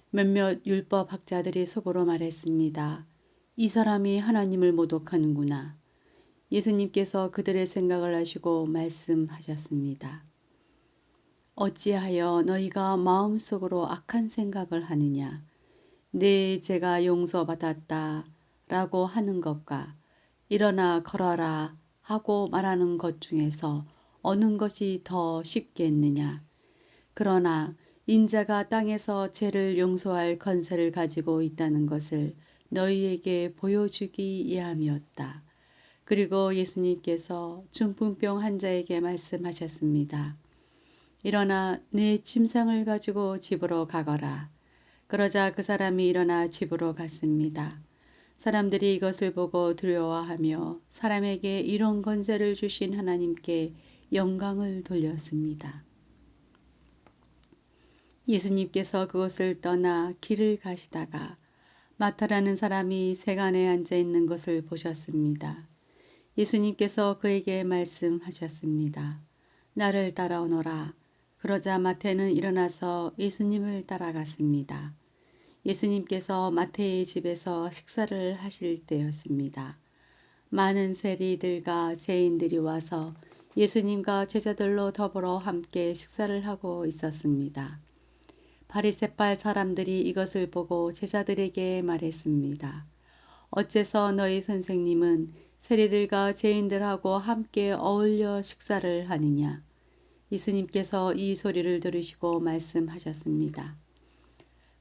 몇몇 율법학자들이 속으로 말했습니다. 이 사람이 하나님을 모독하는구나. 예수님께서 그들의 생각을 아시고 말씀하셨습니다. 어찌하여 너희가 마음속으로 악한 생각을 하느냐. 내 죄가 용서받았다 라고 하는 것과 일어나 걸어라 하고 말하는 것 중에서 어느 것이 더 쉽겠느냐. 그러나 인자가 땅에서 죄를 용서할 권세를 가지고 있다는 것을 너희에게 보여주기 위함이었다. 그리고 예수님께서 중풍병 환자에게 말씀하셨습니다. 일어나 내 침상을 가지고 집으로 가거라. 그러자 그 사람이 일어나 집으로 갔습니다. 사람들이 이것을 보고 두려워하며 사람에게 이런 권세를 주신 하나님께 영광을 돌렸습니다. 예수님께서 그곳을 떠나 길을 가시다가 마타라는 사람이 세간에 앉아 있는 것을 보셨습니다. 예수님께서 그에게 말씀하셨습니다. 나를 따라오너라. 그러자 마태는 일어나서 예수님을 따라갔습니다. 예수님께서 마태의 집에서 식사를 하실 때였습니다. 많은 세리들과 죄인들이 와서 예수님과 제자들로 더불어 함께 식사를 하고 있었습니다. 바리새파 사람들이 이것을 보고 제자들에게 말했습니다. 어째서 너희 선생님은 세리들과 죄인들하고 함께 어울려 식사를 하느냐? 예수님께서 이 소리를 들으시고 말씀하셨습니다.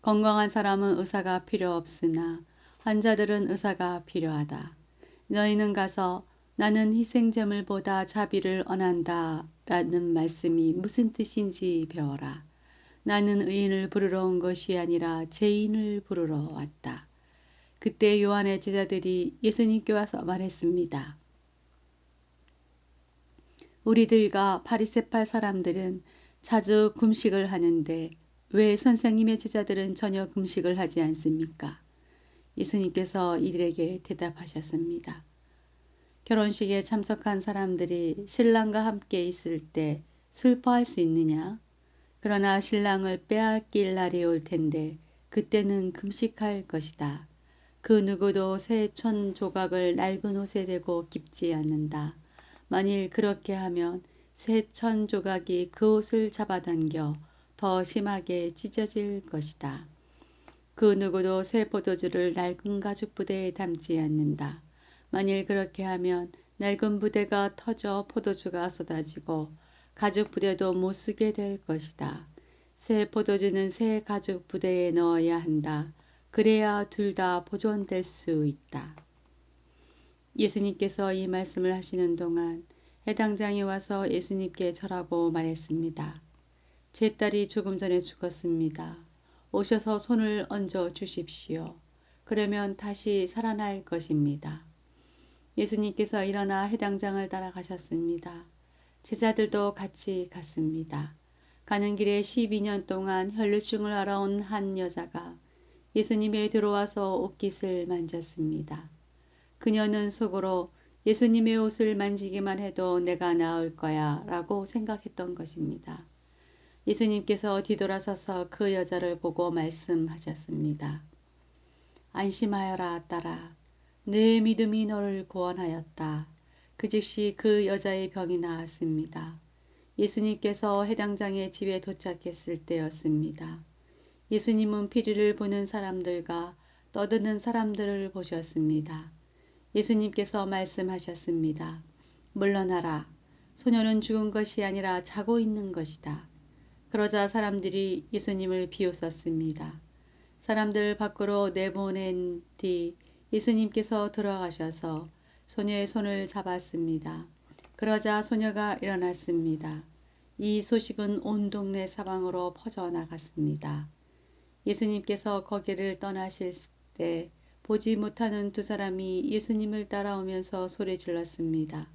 건강한 사람은 의사가 필요 없으나 환자들은 의사가 필요하다. 너희는 가서 나는 희생제물보다 자비를 원한다 라는 말씀이 무슨 뜻인지 배워라. 나는 의인을 부르러 온 것이 아니라 죄인을 부르러 왔다. 그때 요한의 제자들이 예수님께 와서 말했습니다. 우리들과 바리새파 사람들은 자주 금식을 하는데 왜 선생님의 제자들은 전혀 금식을 하지 않습니까? 예수님께서 이들에게 대답하셨습니다. 결혼식에 참석한 사람들이 신랑과 함께 있을 때 슬퍼할 수 있느냐? 그러나 신랑을 빼앗길 날이 올 텐데 그때는 금식할 것이다. 그 누구도 새 천 조각을 낡은 옷에 대고 깁지 않는다. 만일 그렇게 하면 새 천 조각이 그 옷을 잡아당겨 더 심하게 찢어질 것이다. 그 누구도 새 포도주를 낡은 가죽 부대에 담지 않는다. 만일 그렇게 하면 낡은 부대가 터져 포도주가 쏟아지고 가죽 부대도 못 쓰게 될 것이다. 새 포도주는 새 가죽 부대에 넣어야 한다. 그래야 둘 다 보존될 수 있다. 예수님께서 이 말씀을 하시는 동안 해당장이 와서 예수님께 절하고 말했습니다. 제 딸이 조금 전에 죽었습니다. 오셔서 손을 얹어 주십시오. 그러면 다시 살아날 것입니다. 예수님께서 일어나 해당장을 따라가셨습니다. 제자들도 같이 갔습니다. 가는 길에 12년 동안 혈루증을 앓아온 한 여자가 예수님에 들어와서 옷깃을 만졌습니다. 그녀는 속으로 예수님의 옷을 만지기만 해도 내가 나을 거야 라고 생각했던 것입니다. 예수님께서 뒤돌아서서 그 여자를 보고 말씀하셨습니다. 안심하여라 딸아. 내 믿음이 너를 구원하였다. 그 즉시 그 여자의 병이 나았습니다. 예수님께서 해당장의 집에 도착했을 때였습니다. 예수님은 피리를 부는 사람들과 떠드는 사람들을 보셨습니다. 예수님께서 말씀하셨습니다. 물러나라. 소녀는 죽은 것이 아니라 자고 있는 것이다. 그러자 사람들이 예수님을 비웃었습니다. 사람들 밖으로 내보낸 뒤 예수님께서 들어가셔서 소녀의 손을 잡았습니다. 그러자 소녀가 일어났습니다. 이 소식은 온 동네 사방으로 퍼져나갔습니다. 예수님께서 거기를 떠나실 때 보지 못하는 두 사람이 예수님을 따라오면서 소리 질렀습니다.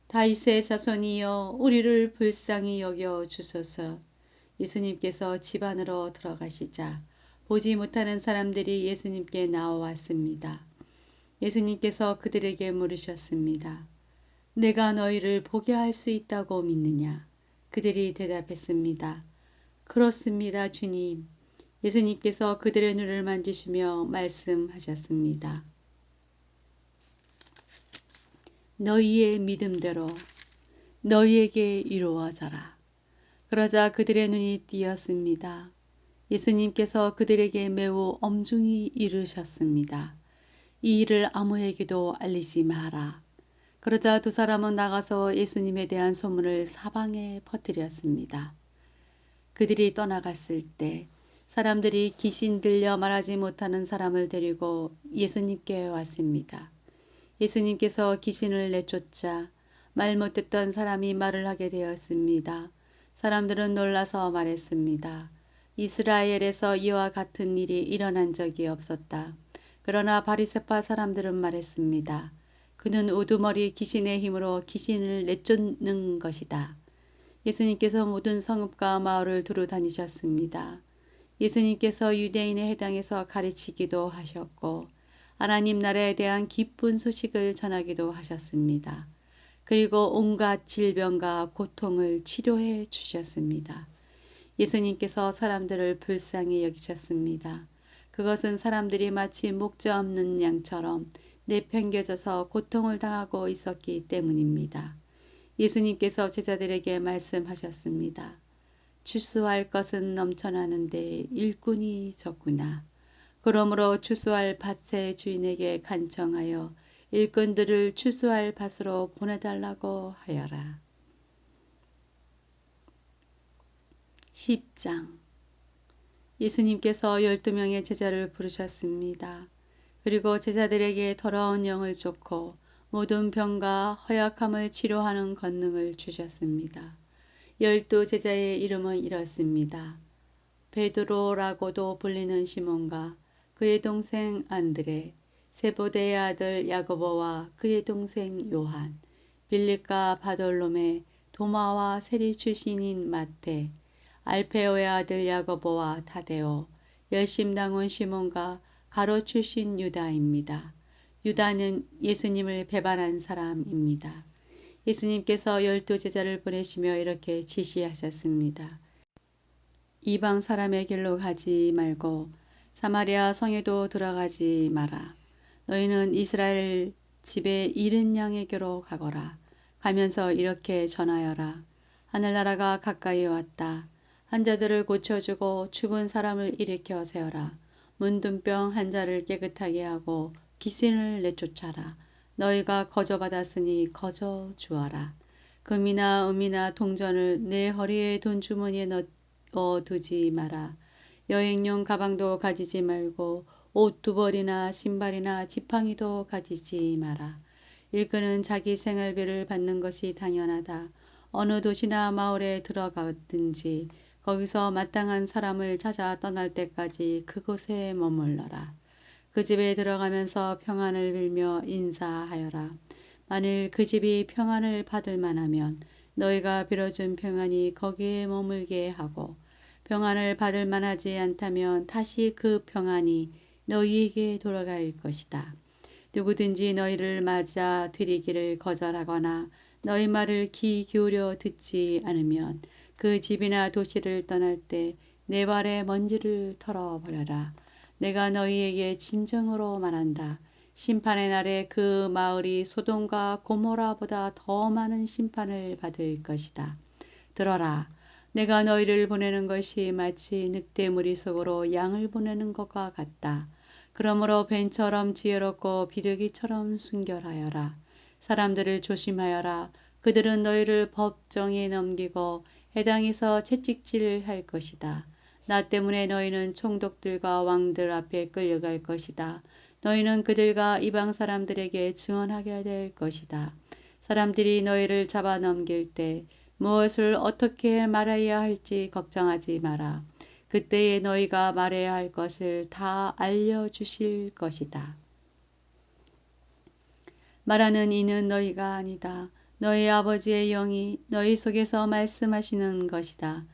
다윗의 자손이여 우리를 불쌍히 여겨 주소서. 예수님께서 집 안으로 들어가시자 보지 못하는 사람들이 예수님께 나와왔습니다. 예수님께서 그들에게 물으셨습니다. 내가 너희를 보게 할 수 있다고 믿느냐? 그들이 대답했습니다. 그렇습니다, 주님. 예수님께서 그들의 눈을 만지시며 말씀하셨습니다. 너희의 믿음대로 너희에게 이루어져라. 그러자 그들의 눈이 띄었습니다. 예수님께서 그들에게 매우 엄중히 이르셨습니다. 이 일을 아무에게도 알리지 마라. 그러자 두 사람은 나가서 예수님에 대한 소문을 사방에 퍼뜨렸습니다. 그들이 떠나갔을 때 사람들이 귀신 들려 말하지 못하는 사람을 데리고 예수님께 왔습니다. 예수님께서 귀신을 내쫓자 말 못했던 사람이 말을 하게 되었습니다. 사람들은 놀라서 말했습니다. 이스라엘에서 이와 같은 일이 일어난 적이 없었다. 그러나 바리새파 사람들은 말했습니다. 그는 우두머리 귀신의 힘으로 귀신을 내쫓는 것이다. 예수님께서 모든 성읍과 마을을 두루 다니셨습니다. 예수님께서 유대인의 회당에서 가르치기도 하셨고 하나님 나라에 대한 기쁜 소식을 전하기도 하셨습니다. 그리고 온갖 질병과 고통을 치료해 주셨습니다. 예수님께서 사람들을 불쌍히 여기셨습니다. 그것은 사람들이 마치 목자 없는 양처럼 내팽겨져서 고통을 당하고 있었기 때문입니다. 예수님께서 제자들에게 말씀하셨습니다. 추수할 것은 넘쳐나는데 일꾼이 적구나. 그러므로 추수할 밭의 주인에게 간청하여 일꾼들을 추수할 밭으로 보내달라고 하여라. 10장 예수님께서 12명의 제자를 부르셨습니다. 그리고 제자들에게 더러운 영을 쫓고 모든 병과 허약함을 치료하는 권능을 주셨습니다. 12제자의 이름은 이렇습니다. 베드로라고도 불리는 시몬과 그의 동생 안드레, 세보대의 아들 야고보와 그의 동생 요한, 빌립과 바돌로메, 도마와 세리 출신인 마태, 알페오의 아들 야고보와 타데오, 열심당원 시몬과 가롯 출신 유다입니다. 유다는 예수님을 배반한 사람입니다. 예수님께서 12제자를 보내시며 이렇게 지시하셨습니다. 이방 사람의 길로 가지 말고 사마리아 성에도 들어가지 마라. 너희는 이스라엘 집에 잃은 양에게로 가거라. 가면서 이렇게 전하여라. 하늘나라가 가까이 왔다. 환자들을 고쳐주고 죽은 사람을 일으켜 세워라. 문둥병 환자를 깨끗하게 하고 귀신을 내쫓아라. 너희가 거저받았으니 거저 주어라. 금이나 은이나 동전을 내 허리에 돈주머니에 넣어 두지 마라. 여행용 가방도 가지지 말고 옷 두 벌이나 신발이나 지팡이도 가지지 마라. 일꾼은 자기 생활비를 받는 것이 당연하다. 어느 도시나 마을에 들어가든지 거기서 마땅한 사람을 찾아 떠날 때까지 그곳에 머물러라. 그 집에 들어가면서 평안을 빌며 인사하여라. 만일 그 집이 평안을 받을 만하면 너희가 빌어준 평안이 거기에 머물게 하고, 평안을 받을 만하지 않다면 다시 그 평안이 너희에게 돌아갈 것이다. 누구든지 너희를 맞아 들이기를 거절하거나 너희 말을 귀 기울여 듣지 않으면 그 집이나 도시를 떠날 때 내 발에 먼지를 털어버려라. 내가 너희에게 진정으로 말한다. 심판의 날에 그 마을이 소돔과 고모라보다 더 많은 심판을 받을 것이다. 들어라. 내가 너희를 보내는 것이 마치 늑대 무리 속으로 양을 보내는 것과 같다. 그러므로 뱀처럼 지혜롭고 비둘기처럼 순결하여라. 사람들을 조심하여라. 그들은 너희를 법정에 넘기고 해당에서 채찍질할 것이다. 나 때문에 너희는 총독들과 왕들 앞에 끌려갈 것이다. 너희는 그들과 이방 사람들에게 증언하게 될 것이다. 사람들이 너희를 잡아 넘길 때 무엇을 어떻게 말해야 할지 걱정하지 마라. 그때에 너희가 말해야 할 것을 다 알려주실 것이다. 말하는 이는 너희가 아니다. 너희 아버지의 영이 너희 속에서 말씀하시는 것이다.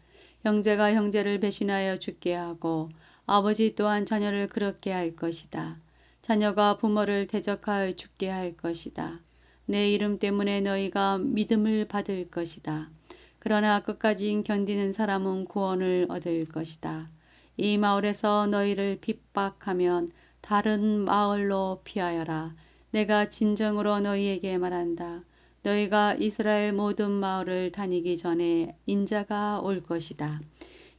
형제가 형제를 배신하여 죽게 하고 아버지 또한 자녀를 그렇게 할 것이다. 자녀가 부모를 대적하여 죽게 할 것이다. 내 이름 때문에 너희가 믿음을 받을 것이다. 그러나 끝까지 견디는 사람은 구원을 얻을 것이다. 이 마을에서 너희를 핍박하면 다른 마을로 피하여라. 내가 진정으로 너희에게 말한다. 너희가 이스라엘 모든 마을을 다니기 전에 인자가 올 것이다.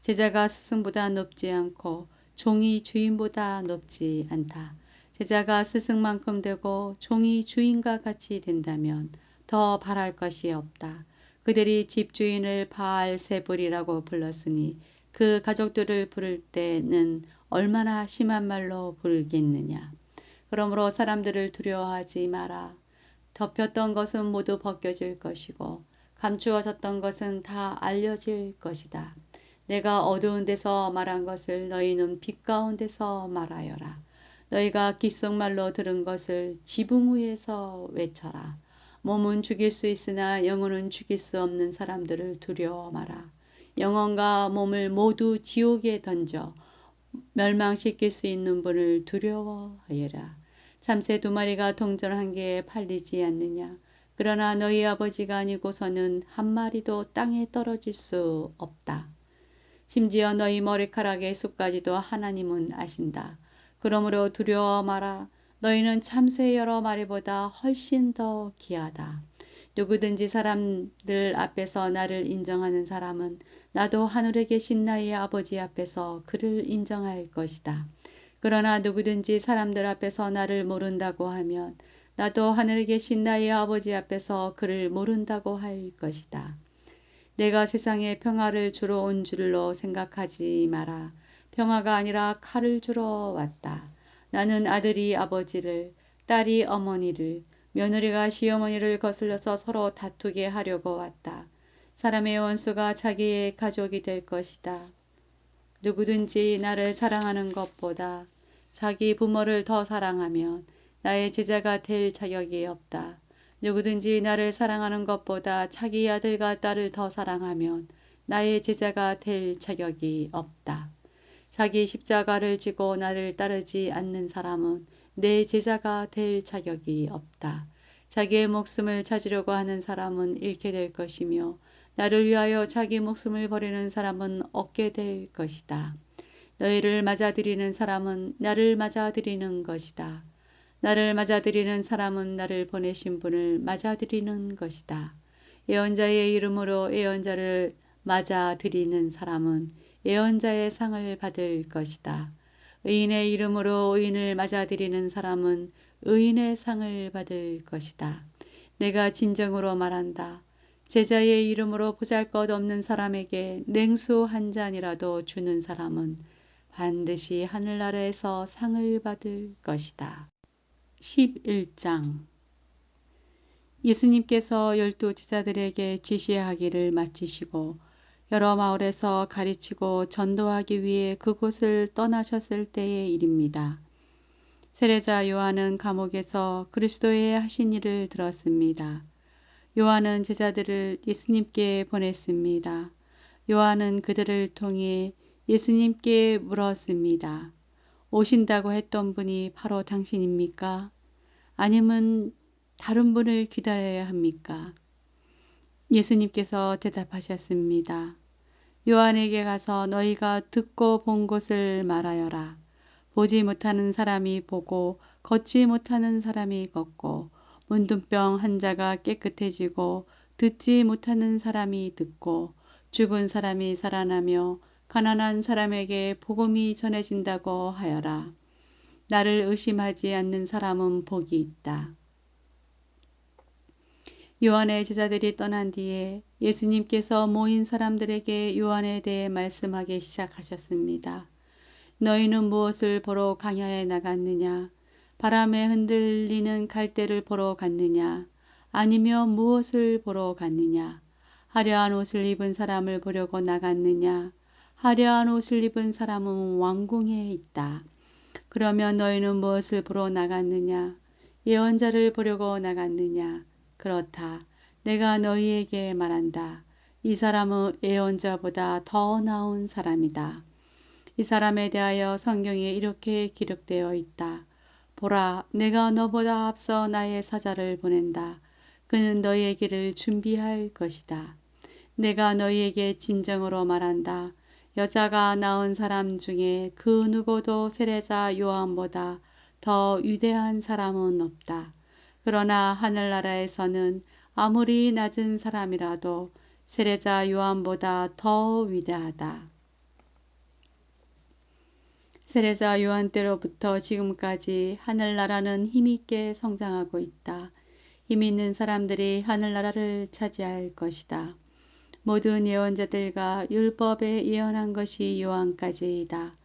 제자가 스승보다 높지 않고 종이 주인보다 높지 않다. 제자가 스승만큼 되고 종이 주인과 같이 된다면 더 바랄 것이 없다. 그들이 집주인을 바알세불이라고 불렀으니 그 가족들을 부를 때는 얼마나 심한 말로 부르겠느냐. 그러므로 사람들을 두려워하지 마라. 덮였던 것은 모두 벗겨질 것이고 감추어졌던 것은 다 알려질 것이다. 내가 어두운 데서 말한 것을 너희는 빛 가운데서 말하여라. 너희가 귓속말로 들은 것을 지붕 위에서 외쳐라. 몸은 죽일 수 있으나 영혼은 죽일 수 없는 사람들을 두려워 마라. 영혼과 몸을 모두 지옥에 던져 멸망시킬 수 있는 분을 두려워하여라. 참새 2마리가 동전 1개에 팔리지 않느냐. 그러나 너희 아버지가 아니고서는 한 마리도 땅에 떨어질 수 없다. 심지어 너희 머리카락의 숫까지도 하나님은 아신다. 그러므로 두려워 마라. 너희는 참새 여러 마리보다 훨씬 더 귀하다. 누구든지 사람들 앞에서 나를 인정하는 사람은 나도 하늘에 계신 나의 아버지 앞에서 그를 인정할 것이다. 그러나 누구든지 사람들 앞에서 나를 모른다고 하면 나도 하늘에 계신 나의 아버지 앞에서 그를 모른다고 할 것이다. 내가 세상에 평화를 주러 온 줄로 생각하지 마라. 평화가 아니라 칼을 주러 왔다. 나는 아들이 아버지를, 딸이 어머니를, 며느리가 시어머니를 거슬려서 서로 다투게 하려고 왔다. 사람의 원수가 자기의 가족이 될 것이다. 누구든지 나를 사랑하는 것보다 자기 부모를 더 사랑하면 나의 제자가 될 자격이 없다. 누구든지 나를 사랑하는 것보다 자기 아들과 딸을 더 사랑하면 나의 제자가 될 자격이 없다. 자기 십자가를 지고 나를 따르지 않는 사람은 내 제자가 될 자격이 없다. 자기의 목숨을 찾으려고 하는 사람은 잃게 될 것이며 나를 위하여 자기 목숨을 버리는 사람은 얻게 될 것이다. 너희를 맞아들이는 사람은 나를 맞아들이는 것이다. 나를 맞아들이는 사람은 나를 보내신 분을 맞아들이는 것이다. 예언자의 이름으로 예언자를 맞아들이는 사람은 예언자의 상을 받을 것이다. 의인의 이름으로 의인을 맞아들이는 사람은 의인의 상을 받을 것이다. 내가 진정으로 말한다. 제자의 이름으로 보잘것없는 사람에게 냉수 한 잔이라도 주는 사람은 반드시 하늘나라에서 상을 받을 것이다. 11장 예수님께서 12 제자들에게 지시하기를 마치시고 여러 마을에서 가르치고 전도하기 위해 그곳을 떠나셨을 때의 일입니다. 세례자 요한은 감옥에서 그리스도의 하신 일을 들었습니다. 요한은 제자들을 예수님께 보냈습니다. 요한은 그들을 통해 예수님께 물었습니다. 오신다고 했던 분이 바로 당신입니까? 아니면 다른 분을 기다려야 합니까? 예수님께서 대답하셨습니다. 요한에게 가서 너희가 듣고 본 것을 말하여라. 보지 못하는 사람이 보고 걷지 못하는 사람이 걷고 문둥병 환자가 깨끗해지고 듣지 못하는 사람이 듣고 죽은 사람이 살아나며 가난한 사람에게 복음이 전해진다고 하여라. 나를 의심하지 않는 사람은 복이 있다. 요한의 제자들이 떠난 뒤에 예수님께서 모인 사람들에게 요한에 대해 말씀하기 시작하셨습니다. 너희는 무엇을 보러 광야에 나갔느냐? 바람에 흔들리는 갈대를 보러 갔느냐? 아니면 무엇을 보러 갔느냐? 화려한 옷을 입은 사람을 보려고 나갔느냐? 화려한 옷을 입은 사람은 왕궁에 있다. 그러면 너희는 무엇을 보러 나갔느냐? 예언자를 보려고 나갔느냐? 그렇다. 내가 너희에게 말한다. 이 사람은 예언자보다 더 나은 사람이다. 이 사람에 대하여 성경에 이렇게 기록되어 있다. 보라, 내가 너보다 앞서 나의 사자를 보낸다. 그는 너희의 길을 준비할 것이다. 내가 너희에게 진정으로 말한다. 여자가 낳은 사람 중에 그 누구도 세례자 요한보다 더 위대한 사람은 없다. 그러나 하늘나라에서는 아무리 낮은 사람이라도 세례자 요한보다 더 위대하다. 세례자 요한 때로부터 지금까지 하늘나라는 힘있게 성장하고 있다. 힘 있는 사람들이 하늘나라를 차지할 것이다. 모든 예언자들과 율법에 예언한 것이 요한까지이다.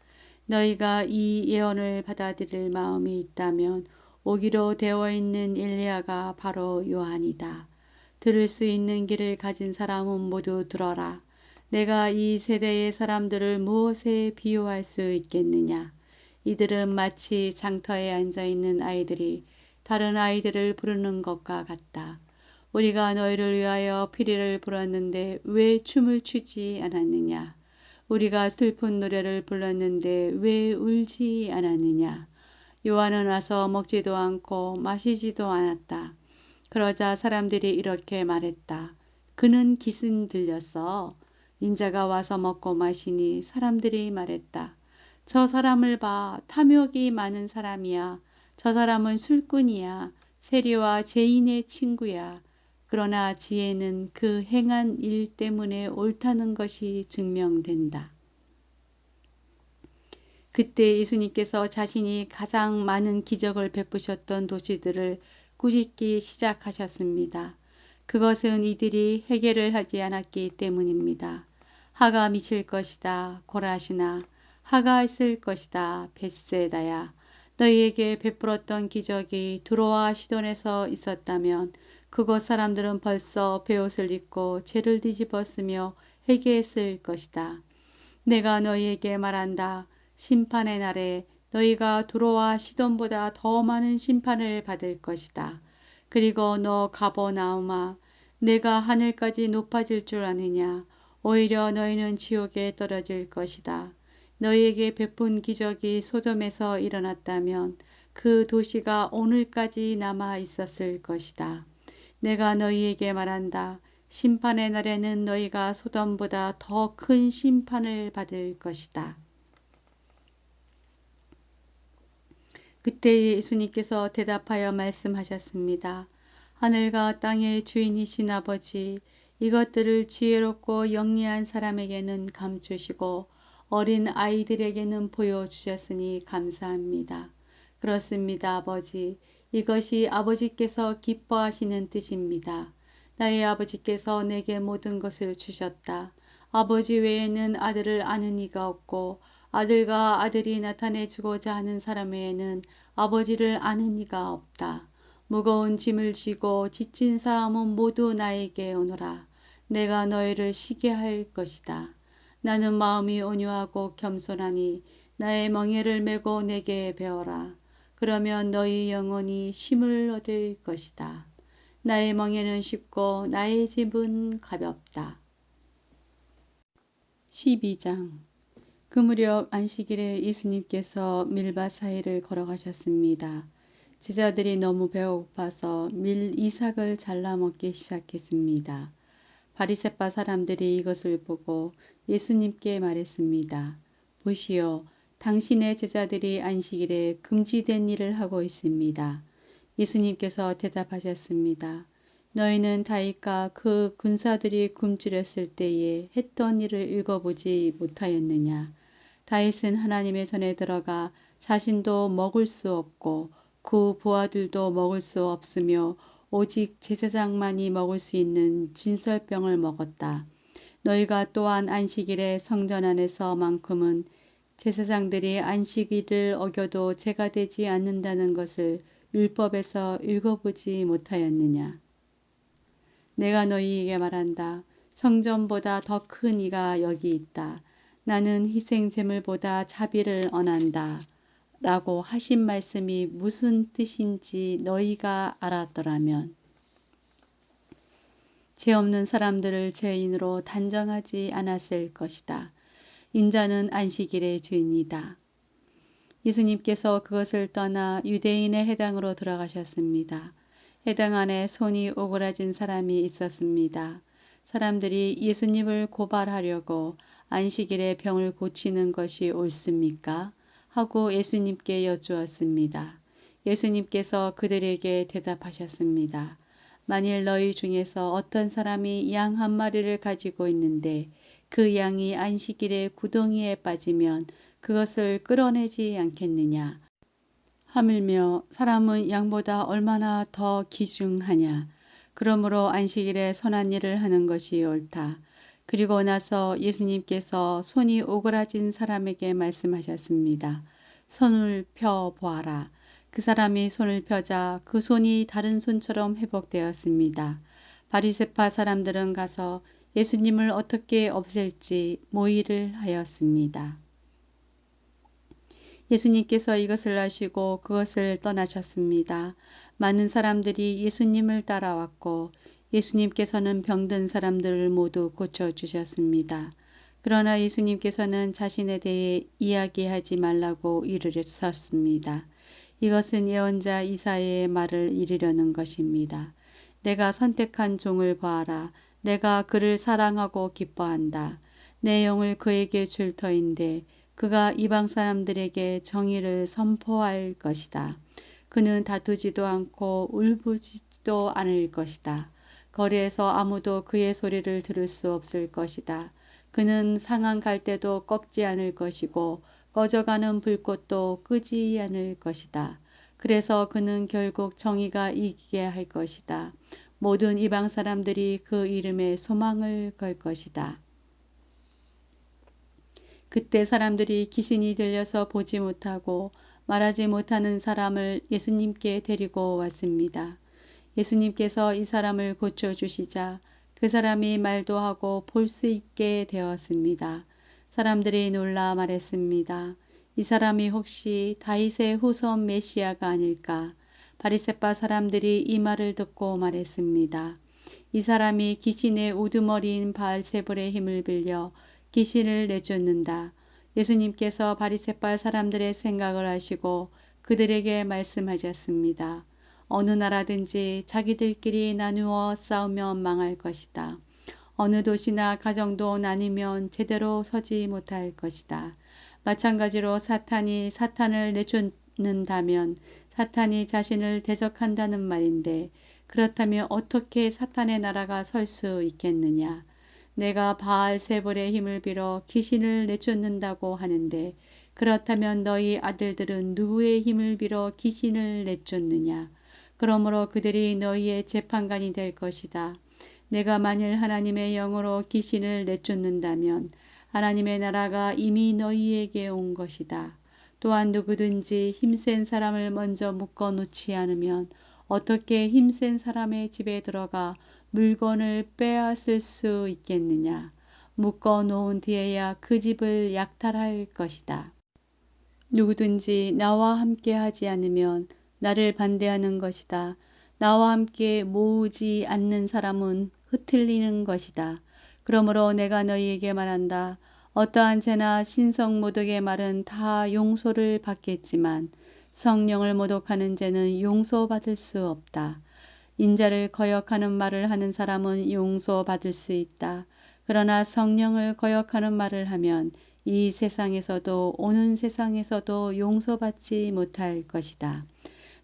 너희가 이 예언을 받아들일 마음이 있다면 오기로 되어 있는 엘리야가 바로 요한이다. 들을 수 있는 귀를 가진 사람은 모두 들어라. 내가 이 세대의 사람들을 무엇에 비유할 수 있겠느냐? 이들은 마치 장터에 앉아있는 아이들이 다른 아이들을 부르는 것과 같다. 우리가 너희를 위하여 피리를 불었는데 왜 춤을 추지 않았느냐? 우리가 슬픈 노래를 불렀는데 왜 울지 않았느냐? 요한은 와서 먹지도 않고 마시지도 않았다. 그러자 사람들이 이렇게 말했다. 그는 기승 들렸어. 인자가 와서 먹고 마시니 사람들이 말했다. 저 사람을 봐. 탐욕이 많은 사람이야. 저 사람은 술꾼이야. 세리와 죄인의 친구야. 그러나 지혜는 그 행한 일 때문에 옳다는 것이 증명된다. 그때 예수님께서 자신이 가장 많은 기적을 베푸셨던 도시들을 꾸짖기 시작하셨습니다. 그것은 이들이 회개를 하지 않았기 때문입니다. 하가 미칠 것이다. 고라시나. 하가 있을 것이다. 벳세다야. 너희에게 베풀었던 기적이 두로와 시돈에서 있었다면 그곳 사람들은 벌써 베옷을 입고 죄를 뒤집었으며 회개했을 것이다. 내가 너희에게 말한다. 심판의 날에 너희가 두로와 시돈보다 더 많은 심판을 받을 것이다. 그리고 너 가버나움아, 내가 하늘까지 높아질 줄 아느냐? 오히려 너희는 지옥에 떨어질 것이다. 너희에게 베푼 기적이 소돔에서 일어났다면 그 도시가 오늘까지 남아 있었을 것이다. 내가 너희에게 말한다. 심판의 날에는 너희가 소돔보다 더 큰 심판을 받을 것이다. 그때 예수님께서 대답하여 말씀하셨습니다. 하늘과 땅의 주인이신 아버지, 이것들을 지혜롭고 영리한 사람에게는 감추시고 어린 아이들에게는 보여주셨으니 감사합니다. 그렇습니다, 아버지. 이것이 아버지께서 기뻐하시는 뜻입니다. 나의 아버지께서 내게 모든 것을 주셨다. 아버지 외에는 아들을 아는 이가 없고 아들과 아들이 나타내주고자 하는 사람 외에는 아버지를 아는 이가 없다. 무거운 짐을 지고 지친 사람은 모두 나에게 오너라. 내가 너희를 쉬게 할 것이다. 나는 마음이 온유하고 겸손하니 나의 멍에를 메고 내게 배워라. 그러면 너희 영혼이 쉼을 얻을 것이다. 나의 멍에는 쉽고 나의 짐은 가볍다. 12장. 그 무렵 안식일에 예수님께서 밀밭 사이를 걸어가셨습니다. 제자들이 너무 배고파서 밀 이삭을 잘라 먹기 시작했습니다. 바리새파 사람들이 이것을 보고 예수님께 말했습니다. 보시오, 당신의 제자들이 안식일에 금지된 일을 하고 있습니다. 예수님께서 대답하셨습니다. 너희는 다윗과 그 군사들이 굶주렸을 때에 했던 일을 읽어보지 못하였느냐. 다윗은 하나님의 전에 들어가 자신도 먹을 수 없고 그 부하들도 먹을 수 없으며 오직 제사장만이 먹을 수 있는 진설병을 먹었다. 너희가 또한 안식일에 성전 안에서만큼은 제사장들이 안식일을 어겨도 죄가 되지 않는다는 것을 율법에서 읽어보지 못하였느냐. 내가 너희에게 말한다. 성전보다 더 큰 이가 여기 있다. 나는 희생제물보다 자비를 언한다. 라고 하신 말씀이 무슨 뜻인지 너희가 알았더라면 죄 없는 사람들을 죄인으로 단정하지 않았을 것이다. 인자는 안식일의 주인이다. 예수님께서 그것을 떠나 유대인의 회당으로 들어가셨습니다. 회당 안에 손이 오그라진 사람이 있었습니다. 사람들이 예수님을 고발하려고 안식일에 병을 고치는 것이 옳습니까? 하고 예수님께 여쭈었습니다. 예수님께서 그들에게 대답하셨습니다. 만일 너희 중에서 어떤 사람이 양 한 마리를 가지고 있는데 그 양이 안식일에 구덩이에 빠지면 그것을 끌어내지 않겠느냐. 하물며 사람은 양보다 얼마나 더 귀중하냐. 그러므로 안식일에 선한 일을 하는 것이 옳다. 그리고 나서 예수님께서 손이 오그라진 사람에게 말씀하셨습니다. 손을 펴 보아라. 그 사람이 손을 펴자 그 손이 다른 손처럼 회복되었습니다. 바리새파 사람들은 가서 예수님을 어떻게 없앨지 모의를 하였습니다. 예수님께서 이것을 아시고 그것을 떠나셨습니다. 많은 사람들이 예수님을 따라왔고 예수님께서는 병든 사람들을 모두 고쳐주셨습니다. 그러나 예수님께서는 자신에 대해 이야기하지 말라고 이르셨습니다. 이것은 예언자 이사야의 말을 이르려는 것입니다. 내가 선택한 종을 보아라. 내가 그를 사랑하고 기뻐한다. 내 영을 그에게 줄 터인데 그가 이방 사람들에게 정의를 선포할 것이다. 그는 다투지도 않고 울부짖지도 않을 것이다. 거리에서 아무도 그의 소리를 들을 수 없을 것이다. 그는 상한 갈대도 꺾지 않을 것이고 꺼져가는 불꽃도 끄지 않을 것이다. 그래서 그는 결국 정의가 이기게 할 것이다. 모든 이방 사람들이 그 이름에 소망을 걸 것이다. 그때 사람들이 귀신이 들려서 보지 못하고 말하지 못하는 사람을 예수님께 데리고 왔습니다. 예수님께서 이 사람을 고쳐주시자 그 사람이 말도 하고 볼 수 있게 되었습니다. 사람들이 놀라 말했습니다. 이 사람이 혹시 다윗의 후손 메시아가 아닐까? 바리새파 사람들이 이 말을 듣고 말했습니다. 이 사람이 귀신의 우두머리인 바알세불의 힘을 빌려 귀신을 내쫓는다. 예수님께서 바리새파 사람들의 생각을 아시고 그들에게 말씀하셨습니다. 어느 나라든지 자기들끼리 나누어 싸우면 망할 것이다. 어느 도시나 가정도 나뉘면 제대로 서지 못할 것이다. 마찬가지로 사탄이 사탄을 내쫓는다면 사탄이 자신을 대적한다는 말인데 그렇다면 어떻게 사탄의 나라가 설 수 있겠느냐. 내가 바알세불의 힘을 빌어 귀신을 내쫓는다고 하는데 그렇다면 너희 아들들은 누구의 힘을 빌어 귀신을 내쫓느냐. 그러므로 그들이 너희의 재판관이 될 것이다. 내가 만일 하나님의 영으로 귀신을 내쫓는다면 하나님의 나라가 이미 너희에게 온 것이다. 또한 누구든지 힘센 사람을 먼저 묶어 놓지 않으면 어떻게 힘센 사람의 집에 들어가 물건을 빼앗을 수 있겠느냐. 묶어 놓은 뒤에야 그 집을 약탈할 것이다. 누구든지 나와 함께 하지 않으면 나를 반대하는 것이다. 나와 함께 모으지 않는 사람은 흩을리는 것이다. 그러므로 내가 너희에게 말한다. 어떠한 죄나 신성 모독의 말은 다 용서를 받겠지만 성령을 모독하는 죄는 용서받을 수 없다. 인자를 거역하는 말을 하는 사람은 용서받을 수 있다. 그러나 성령을 거역하는 말을 하면 이 세상에서도 오는 세상에서도 용서받지 못할 것이다.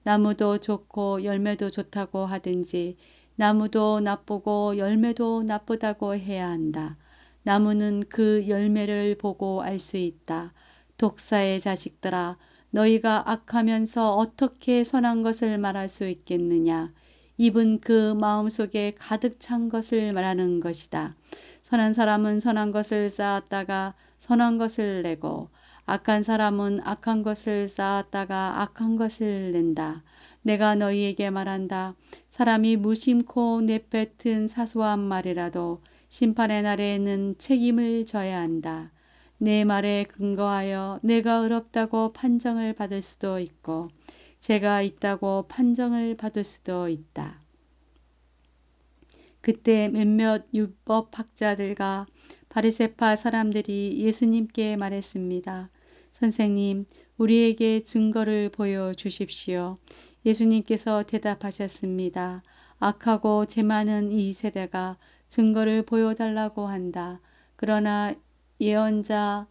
나무도 좋고 열매도 좋다고 하든지 나무도 나쁘고 열매도 나쁘다고 해야 한다. 나무는 그 열매를 보고 알 수 있다. 독사의 자식들아, 너희가 악하면서 어떻게 선한 것을 말할 수 있겠느냐? 입은 그 마음속에 가득 찬 것을 말하는 것이다. 선한 사람은 선한 것을 쌓았다가 선한 것을 내고 악한 사람은 악한 것을 쌓았다가 악한 것을 낸다. 내가 너희에게 말한다. 사람이 무심코 내뱉은 사소한 말이라도 심판의 날에는 책임을 져야 한다. 내 말에 근거하여 내가 의롭다고 판정을 받을 수도 있고 죄가 있다고 판정을 받을 수도 있다. 그때 몇몇 율법학자들과 바리새파 사람들이 예수님께 말했습니다. 선생님, 우리에게 증거를 보여주십시오. 예수님께서 대답하셨습니다. 악하고 죄 많은 이 세대가 증거를 보여달라고 한다. 그러나 예언자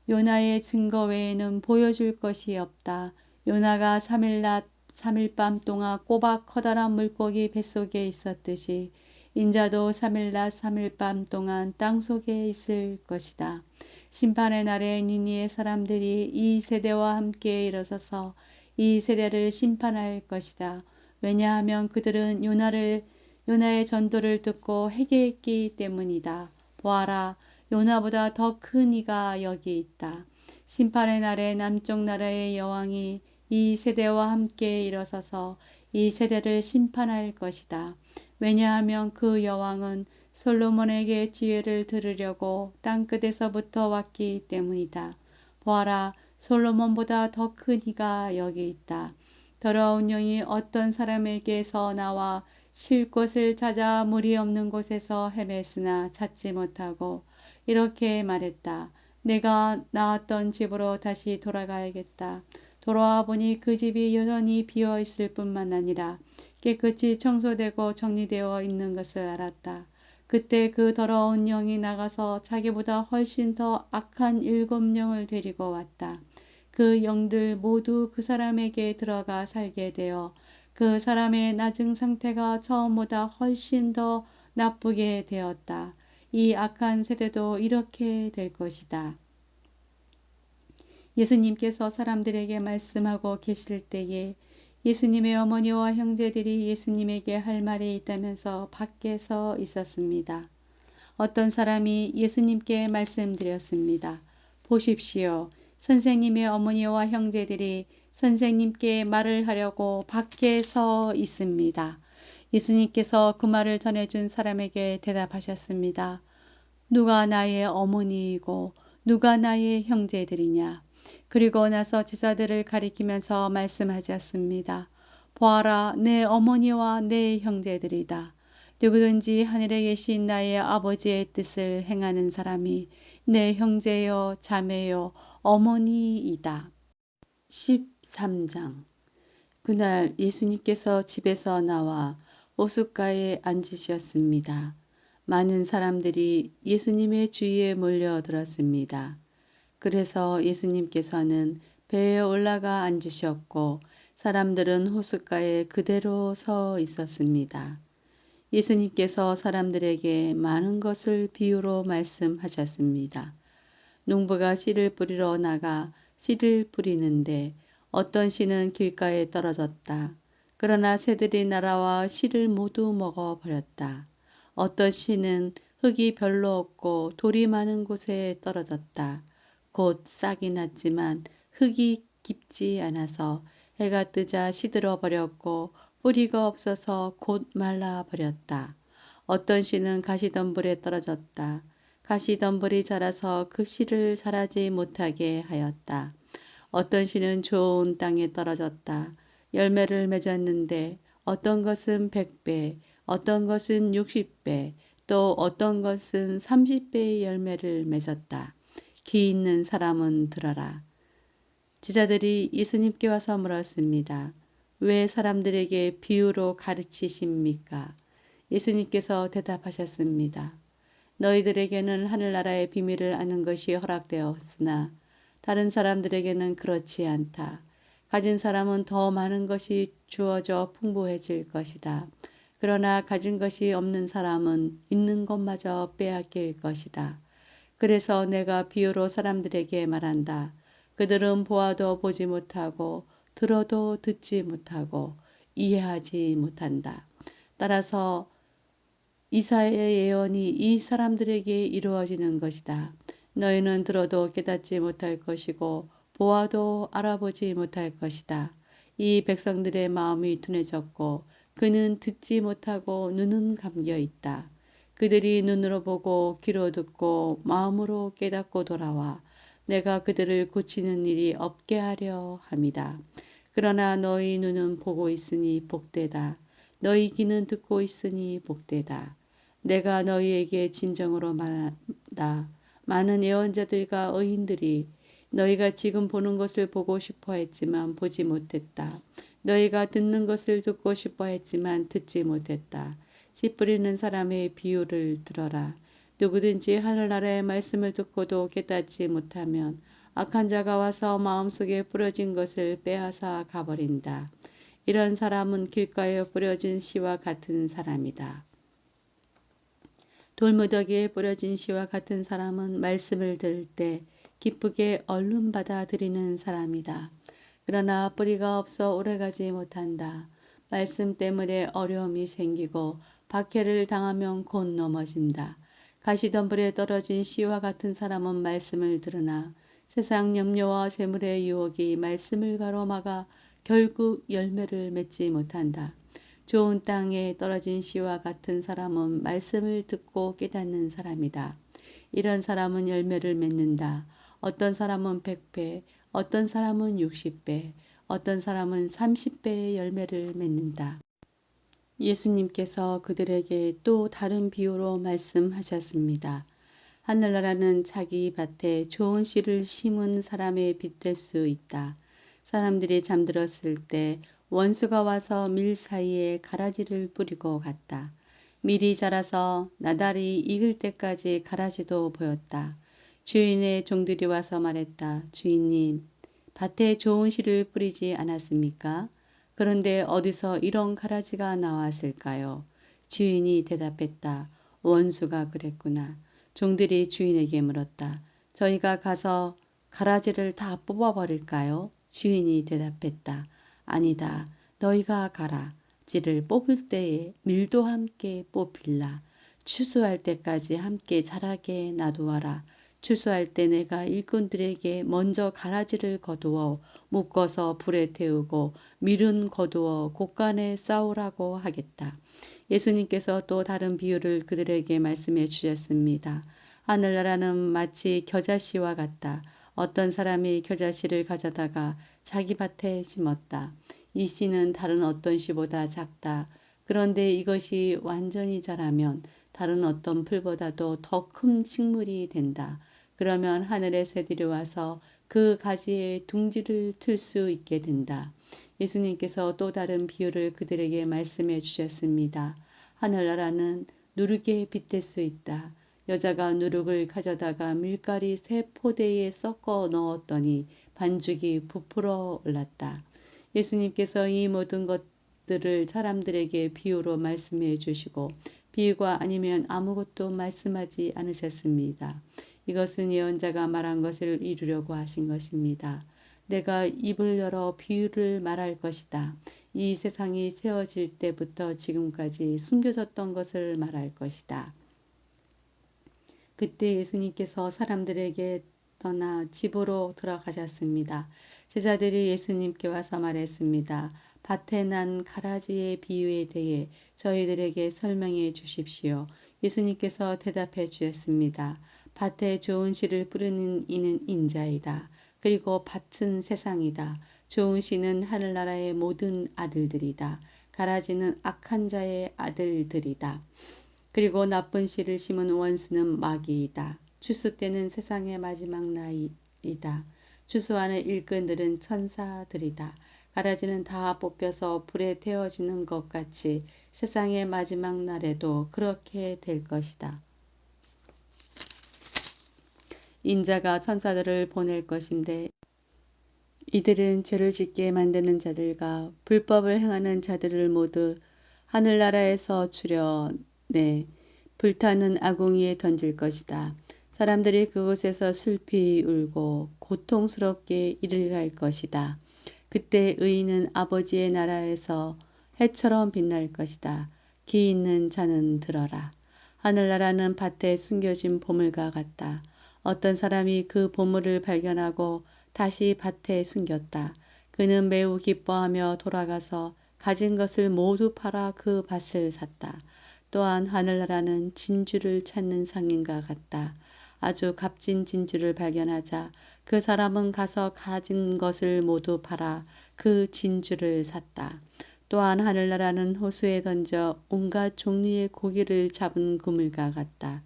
요나의 증거 외에는 보여줄 것이 없다. 요나가 3일 낮 3일 밤 동안 꼬박 커다란 물고기 뱃속에 있었듯이 인자도 3일 낮 3일 밤 동안 땅속에 있을 것이다. 심판의 날에 니니의 사람들이 이 세대와 함께 일어서서 이 세대를 심판할 것이다. 왜냐하면 그들은 요나의 전도를 듣고 회개했기 때문이다. 보아라, 요나보다 더 큰 이가 여기 있다. 심판의 날에 남쪽 나라의 여왕이 이 세대와 함께 일어서서 이 세대를 심판할 것이다. 왜냐하면 그 여왕은 솔로몬에게 지혜를 들으려고 땅끝에서부터 왔기 때문이다. 보아라, 솔로몬보다 더 큰 이가 여기 있다. 더러운 영이 어떤 사람에게서 나와 쉴 곳을 찾아 물이 없는 곳에서 헤맸으나 찾지 못하고 이렇게 말했다. 내가 나왔던 집으로 다시 돌아가야겠다. 돌아와 보니 그 집이 여전히 비어 있을 뿐만 아니라 깨끗이 청소되고 정리되어 있는 것을 알았다. 그때 그 더러운 영이 나가서 자기보다 훨씬 더 악한 7영을 데리고 왔다. 그 영들 모두 그 사람에게 들어가 살게 되어 그 사람의 나중 상태가 처음보다 훨씬 더 나쁘게 되었다. 이 악한 세대도 이렇게 될 것이다. 예수님께서 사람들에게 말씀하고 계실 때에 예수님의 어머니와 형제들이 예수님에게 할 말이 있다면서 밖에 서 있었습니다. 어떤 사람이 예수님께 말씀드렸습니다. 보십시오. 선생님의 어머니와 형제들이 선생님께 말을 하려고 밖에 서 있습니다. 예수님께서 그 말을 전해준 사람에게 대답하셨습니다. 누가 나의 어머니이고 누가 나의 형제들이냐. 그리고 나서 제자들을 가리키면서 말씀하셨습니다. 보아라, 내 어머니와 내 형제들이다. 누구든지 하늘에 계신 나의 아버지의 뜻을 행하는 사람이 내 형제요, 자매요, 어머니이다. 13장. 그날 예수님께서 집에서 나와 호숫가에 앉으셨습니다. 많은 사람들이 예수님의 주위에 몰려들었습니다. 그래서 예수님께서는 배에 올라가 앉으셨고 사람들은 호숫가에 그대로 서 있었습니다. 예수님께서 사람들에게 많은 것을 비유로 말씀하셨습니다. 농부가 씨를 뿌리러 나가 씨를 뿌리는데 어떤 씨는 길가에 떨어졌다. 그러나 새들이 날아와 씨를 모두 먹어버렸다. 어떤 씨는 흙이 별로 없고 돌이 많은 곳에 떨어졌다. 곧 싹이 났지만 흙이 깊지 않아서 해가 뜨자 시들어 버렸고 뿌리가 없어서 곧 말라버렸다. 어떤 씨는 가시덤불에 떨어졌다. 가시덤불이 자라서 그 씨를 자라지 못하게 하였다. 어떤 씨는 좋은 땅에 떨어졌다. 열매를 맺었는데 어떤 것은 100배, 어떤 것은 60배, 또 어떤 것은 30배의 열매를 맺었다. 귀 있는 사람은 들어라. 제자들이 예수님께 와서 물었습니다. 왜 사람들에게 비유로 가르치십니까? 예수님께서 대답하셨습니다. 너희들에게는 하늘나라의 비밀을 아는 것이 허락되었으나 다른 사람들에게는 그렇지 않다. 가진 사람은 더 많은 것이 주어져 풍부해질 것이다. 그러나 가진 것이 없는 사람은 있는 것마저 빼앗길 것이다. 그래서 내가 비유로 사람들에게 말한다. 그들은 보아도 보지 못하고 들어도 듣지 못하고 이해하지 못한다. 따라서 이사야의 예언이 이 사람들에게 이루어지는 것이다. 너희는 들어도 깨닫지 못할 것이고 보아도 알아보지 못할 것이다. 이 백성들의 마음이 둔해졌고 그는 듣지 못하고 눈은 감겨 있다. 그들이 눈으로 보고 귀로 듣고 마음으로 깨닫고 돌아와 내가 그들을 고치는 일이 없게 하려 함이다. 그러나 너희 눈은 보고 있으니 복되다. 너희 귀는 듣고 있으니 복되다. 내가 너희에게 진정으로 말한다. 많은 예언자들과 의인들이 너희가 지금 보는 것을 보고 싶어 했지만 보지 못했다. 너희가 듣는 것을 듣고 싶어 했지만 듣지 못했다. 씨 뿌리는 사람의 비유를 들어라. 누구든지 하늘나라의 말씀을 듣고도 깨닫지 못하면 악한 자가 와서 마음속에 뿌려진 것을 빼앗아 가버린다. 이런 사람은 길가에 뿌려진 씨와 같은 사람이다. 돌무더기에 뿌려진 씨와 같은 사람은 말씀을 들을 때 기쁘게 얼른 받아들이는 사람이다. 그러나 뿌리가 없어 오래가지 못한다. 말씀 때문에 어려움이 생기고 박해를 당하면 곧 넘어진다. 가시덤불에 떨어진 씨와 같은 사람은 말씀을 들으나 세상 염려와 재물의 유혹이 말씀을 가로막아 결국 열매를 맺지 못한다. 좋은 땅에 떨어진 씨와 같은 사람은 말씀을 듣고 깨닫는 사람이다. 이런 사람은 열매를 맺는다. 어떤 사람은 100배, 어떤 사람은 60배, 어떤 사람은 30배의 열매를 맺는다. 예수님께서 그들에게 또 다른 비유로 말씀하셨습니다. 하늘나라는 자기 밭에 좋은 씨를 심은 사람의 빗될 수 있다. 사람들이 잠들었을 때 원수가 와서 밀 사이에 가라지를 뿌리고 갔다. 밀이 자라서 나달이 익을 때까지 가라지도 보였다. 주인의 종들이 와서 말했다. 주인님, 밭에 좋은 씨를 뿌리지 않았습니까? 그런데 어디서 이런 가라지가 나왔을까요? 주인이 대답했다. 원수가 그랬구나. 종들이 주인에게 물었다. 저희가 가서 가라지를 다 뽑아버릴까요? 주인이 대답했다. 아니다. 너희가 가라지를 뽑을 때에 밀도 함께 뽑힐라. 추수할 때까지 함께 자라게 놔두어라. 추수할 때 내가 일꾼들에게 먼저 가라지를 거두어 묶어서 불에 태우고 밀은 거두어 곳간에 싸우라고 하겠다. 예수님께서 또 다른 비유를 그들에게 말씀해 주셨습니다. 하늘나라는 마치 겨자씨와 같다. 어떤 사람이 겨자씨를 가져다가 자기 밭에 심었다. 이 씨는 다른 어떤 씨보다 작다. 그런데 이것이 완전히 자라면 다른 어떤 풀보다도 더 큰 식물이 된다. 그러면 하늘의 새들이 와서 그 가지에 둥지를 틀 수 있게 된다. 예수님께서 또 다른 비유를 그들에게 말씀해 주셨습니다. 하늘나라는 누룩에 빗댈 수 있다. 여자가 누룩을 가져다가 밀가리 3포대에 섞어 넣었더니 반죽이 부풀어 올랐다. 예수님께서 이 모든 것들을 사람들에게 비유로 말씀해 주시고 비유가 아니면 아무것도 말씀하지 않으셨습니다. 이것은 예언자가 말한 것을 이루려고 하신 것입니다. 내가 입을 열어 비유를 말할 것이다. 이 세상이 세워질 때부터 지금까지 숨겨졌던 것을 말할 것이다. 그때 예수님께서 사람들에게 떠나 집으로 들어가셨습니다. 제자들이 예수님께 와서 말했습니다. 밭에 난 가라지의 비유에 대해 저희들에게 설명해 주십시오. 예수님께서 대답해 주셨습니다. 밭에 좋은 씨를 뿌리는 이는 인자이다. 그리고 밭은 세상이다. 좋은 씨는 하늘나라의 모든 아들들이다. 가라지는 악한 자의 아들들이다. 그리고 나쁜 씨를 심은 원수는 마귀이다. 추수 때는 세상의 마지막 날이다. 추수하는 일꾼들은 천사들이다. 가라지는 다 뽑혀서 불에 태워지는 것 같이 세상의 마지막 날에도 그렇게 될 것이다. 인자가 천사들을 보낼 것인데 이들은 죄를 짓게 만드는 자들과 불법을 행하는 자들을 모두 하늘나라에서 추려내 불타는 아궁이에 던질 것이다. 사람들이 그곳에서 슬피 울고 고통스럽게 이를 갈 것이다. 그때 의인은 아버지의 나라에서 해처럼 빛날 것이다. 귀 있는 자는 들어라. 하늘나라는 밭에 숨겨진 보물과 같다. 어떤 사람이 그 보물을 발견하고 다시 밭에 숨겼다. 그는 매우 기뻐하며 돌아가서 가진 것을 모두 팔아 그 밭을 샀다. 또한 하늘나라는 진주를 찾는 상인과 같다. 아주 값진 진주를 발견하자 그 사람은 가서 가진 것을 모두 팔아 그 진주를 샀다. 또한 하늘나라는 호수에 던져 온갖 종류의 고기를 잡은 그물과 같다.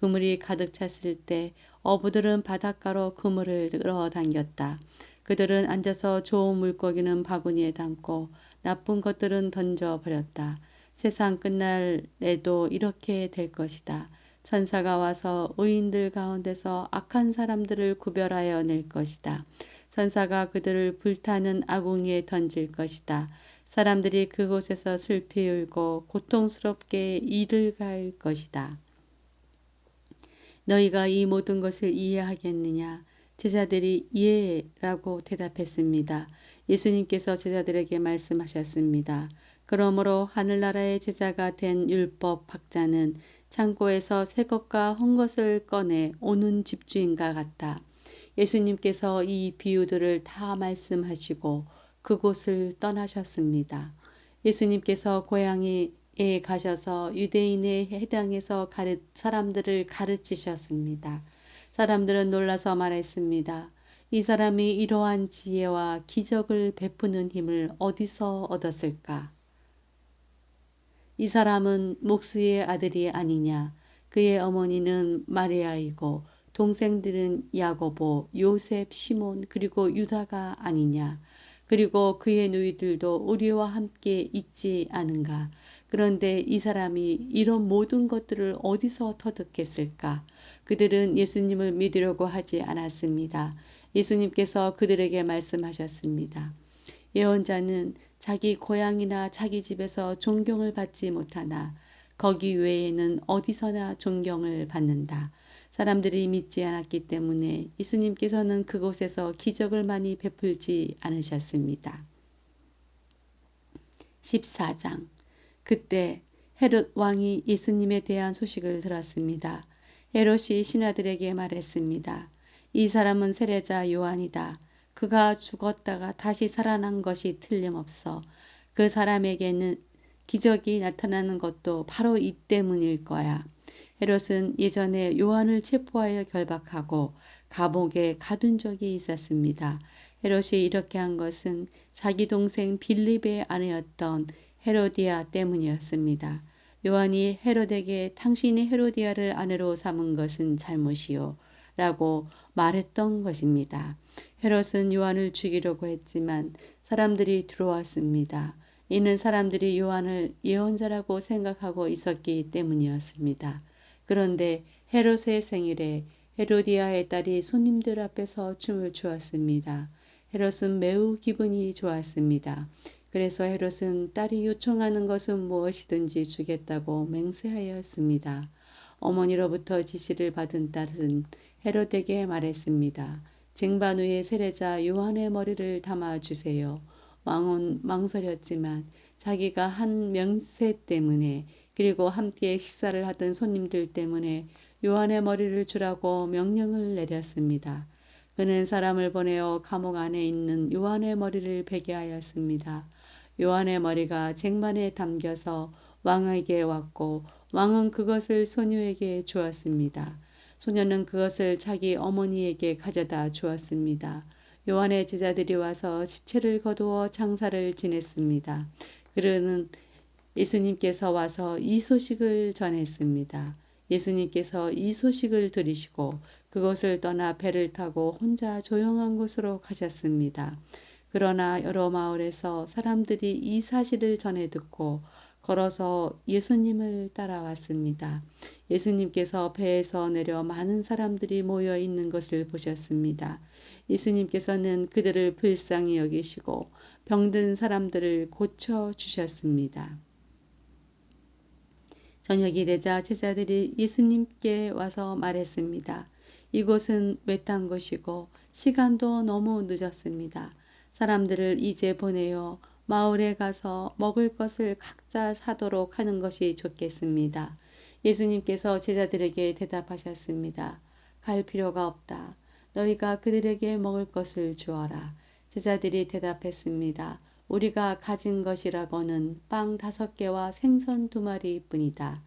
그물이 가득 찼을 때 어부들은 바닷가로 그물을 끌어당겼다. 그들은 앉아서 좋은 물고기는 바구니에 담고 나쁜 것들은 던져버렸다. 세상 끝날에도 이렇게 될 것이다. 천사가 와서 의인들 가운데서 악한 사람들을 구별하여 낼 것이다. 천사가 그들을 불타는 아궁이에 던질 것이다. 사람들이 그곳에서 슬피 울고 고통스럽게 이를 갈 것이다. 너희가 이 모든 것을 이해하겠느냐? 제자들이 이해라고 대답했습니다. 예수님께서 제자들에게 말씀하셨습니다. 그러므로 하늘나라의 제자가 된 율법 학자는 창고에서 새 것과 헌 것을 꺼내 오는 집주인과 같다. 예수님께서 이 비유들을 다 말씀하시고 그곳을 떠나셨습니다. 예수님께서 고향에 가셔서 유대인의 해당에서 사람들을 가르치셨습니다. 사람들은 놀라서 말했습니다. 이 사람이 이러한 지혜와 기적을 베푸는 힘을 어디서 얻었을까? 이 사람은 목수의 아들이 아니냐? 그의 어머니는 마리아이고 동생들은 야고보, 요셉, 시몬 그리고 유다가 아니냐? 그리고 그의 누이들도 우리와 함께 있지 않은가? 그런데 이 사람이 이런 모든 것들을 어디서 터득했을까? 그들은 예수님을 믿으려고 하지 않았습니다. 예수님께서 그들에게 말씀하셨습니다. 예언자는 자기 고향이나 자기 집에서 존경을 받지 못하나 거기 외에는 어디서나 존경을 받는다. 사람들이 믿지 않았기 때문에 예수님께서는 그곳에서 기적을 많이 베풀지 않으셨습니다. 14장. 그때 헤롯 왕이 예수님에 대한 소식을 들었습니다. 헤롯이 신하들에게 말했습니다. 이 사람은 세례자 요한이다. 그가 죽었다가 다시 살아난 것이 틀림없어. 그 사람에게는 기적이 나타나는 것도 바로 이 때문일 거야. 헤롯은 예전에 요한을 체포하여 결박하고 감옥에 가둔 적이 있었습니다. 헤롯이 이렇게 한 것은 자기 동생 빌립의 아내였던 헤로디아 때문이었습니다. 요한이 헤롯에게 당신이 헤로디아를 아내로 삼은 것은 잘못이요 라고 말했던 것입니다. 헤롯은 요한을 죽이려고 했지만 사람들이 들어왔습니다. 이는 사람들이 요한을 예언자라고 생각하고 있었기 때문이었습니다. 그런데 헤롯의 생일에 헤로디아의 딸이 손님들 앞에서 춤을 추었습니다. 헤롯은 매우 기분이 좋았습니다. 그래서 헤롯은 딸이 요청하는 것은 무엇이든지 주겠다고 맹세하였습니다. 어머니로부터 지시를 받은 딸은 헤롯에게 말했습니다. 쟁반 위에 세례자 요한의 머리를 담아주세요. 왕은 망설였지만 자기가 한 명세 때문에 그리고 함께 식사를 하던 손님들 때문에 요한의 머리를 주라고 명령을 내렸습니다. 그는 사람을 보내어 감옥 안에 있는 요한의 머리를 베게 하였습니다. 요한의 머리가 쟁반에 담겨서 왕에게 왔고 왕은 그것을 소녀에게 주었습니다. 소녀는 그것을 자기 어머니에게 가져다 주었습니다. 요한의 제자들이 와서 시체를 거두어 장사를 지냈습니다. 그러는 예수님께서 와서 이 소식을 전했습니다. 예수님께서 이 소식을 들으시고 그것을 떠나 배를 타고 혼자 조용한 곳으로 가셨습니다. 그러나 여러 마을에서 사람들이 이 사실을 전해 듣고 걸어서 예수님을 따라왔습니다. 예수님께서 배에서 내려 많은 사람들이 모여 있는 것을 보셨습니다. 예수님께서는 그들을 불쌍히 여기시고 병든 사람들을 고쳐 주셨습니다. 저녁이 되자 제자들이 예수님께 와서 말했습니다. 이곳은 외딴 곳이고 시간도 너무 늦었습니다. 사람들을 이제 보내어 마을에 가서 먹을 것을 각자 사도록 하는 것이 좋겠습니다. 예수님께서 제자들에게 대답하셨습니다. 갈 필요가 없다. 너희가 그들에게 먹을 것을 주어라. 제자들이 대답했습니다. 우리가 가진 것이라고는 빵 5개와 생선 2마리뿐이다.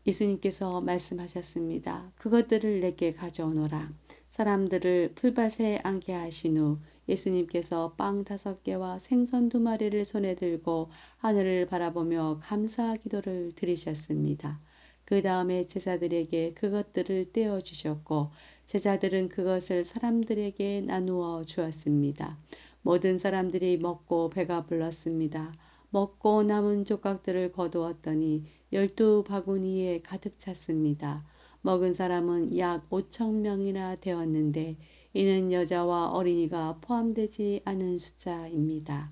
예수님께서 말씀하셨습니다. 그것들을 내게 가져오너라. 사람들을 풀밭에 앉게 하신 후 예수님께서 빵 5개와 생선 2마리를 손에 들고 하늘을 바라보며 감사 기도를 드리셨습니다. 그 다음에 제자들에게 그것들을 떼어 주셨고 제자들은 그것을 사람들에게 나누어 주었습니다. 모든 사람들이 먹고 배가 불렀습니다. 먹고 남은 조각들을 거두었더니 12바구니에 가득 찼습니다. 먹은 사람은 약 5,000명이나 되었는데 이는 여자와 어린이가 포함되지 않은 숫자입니다.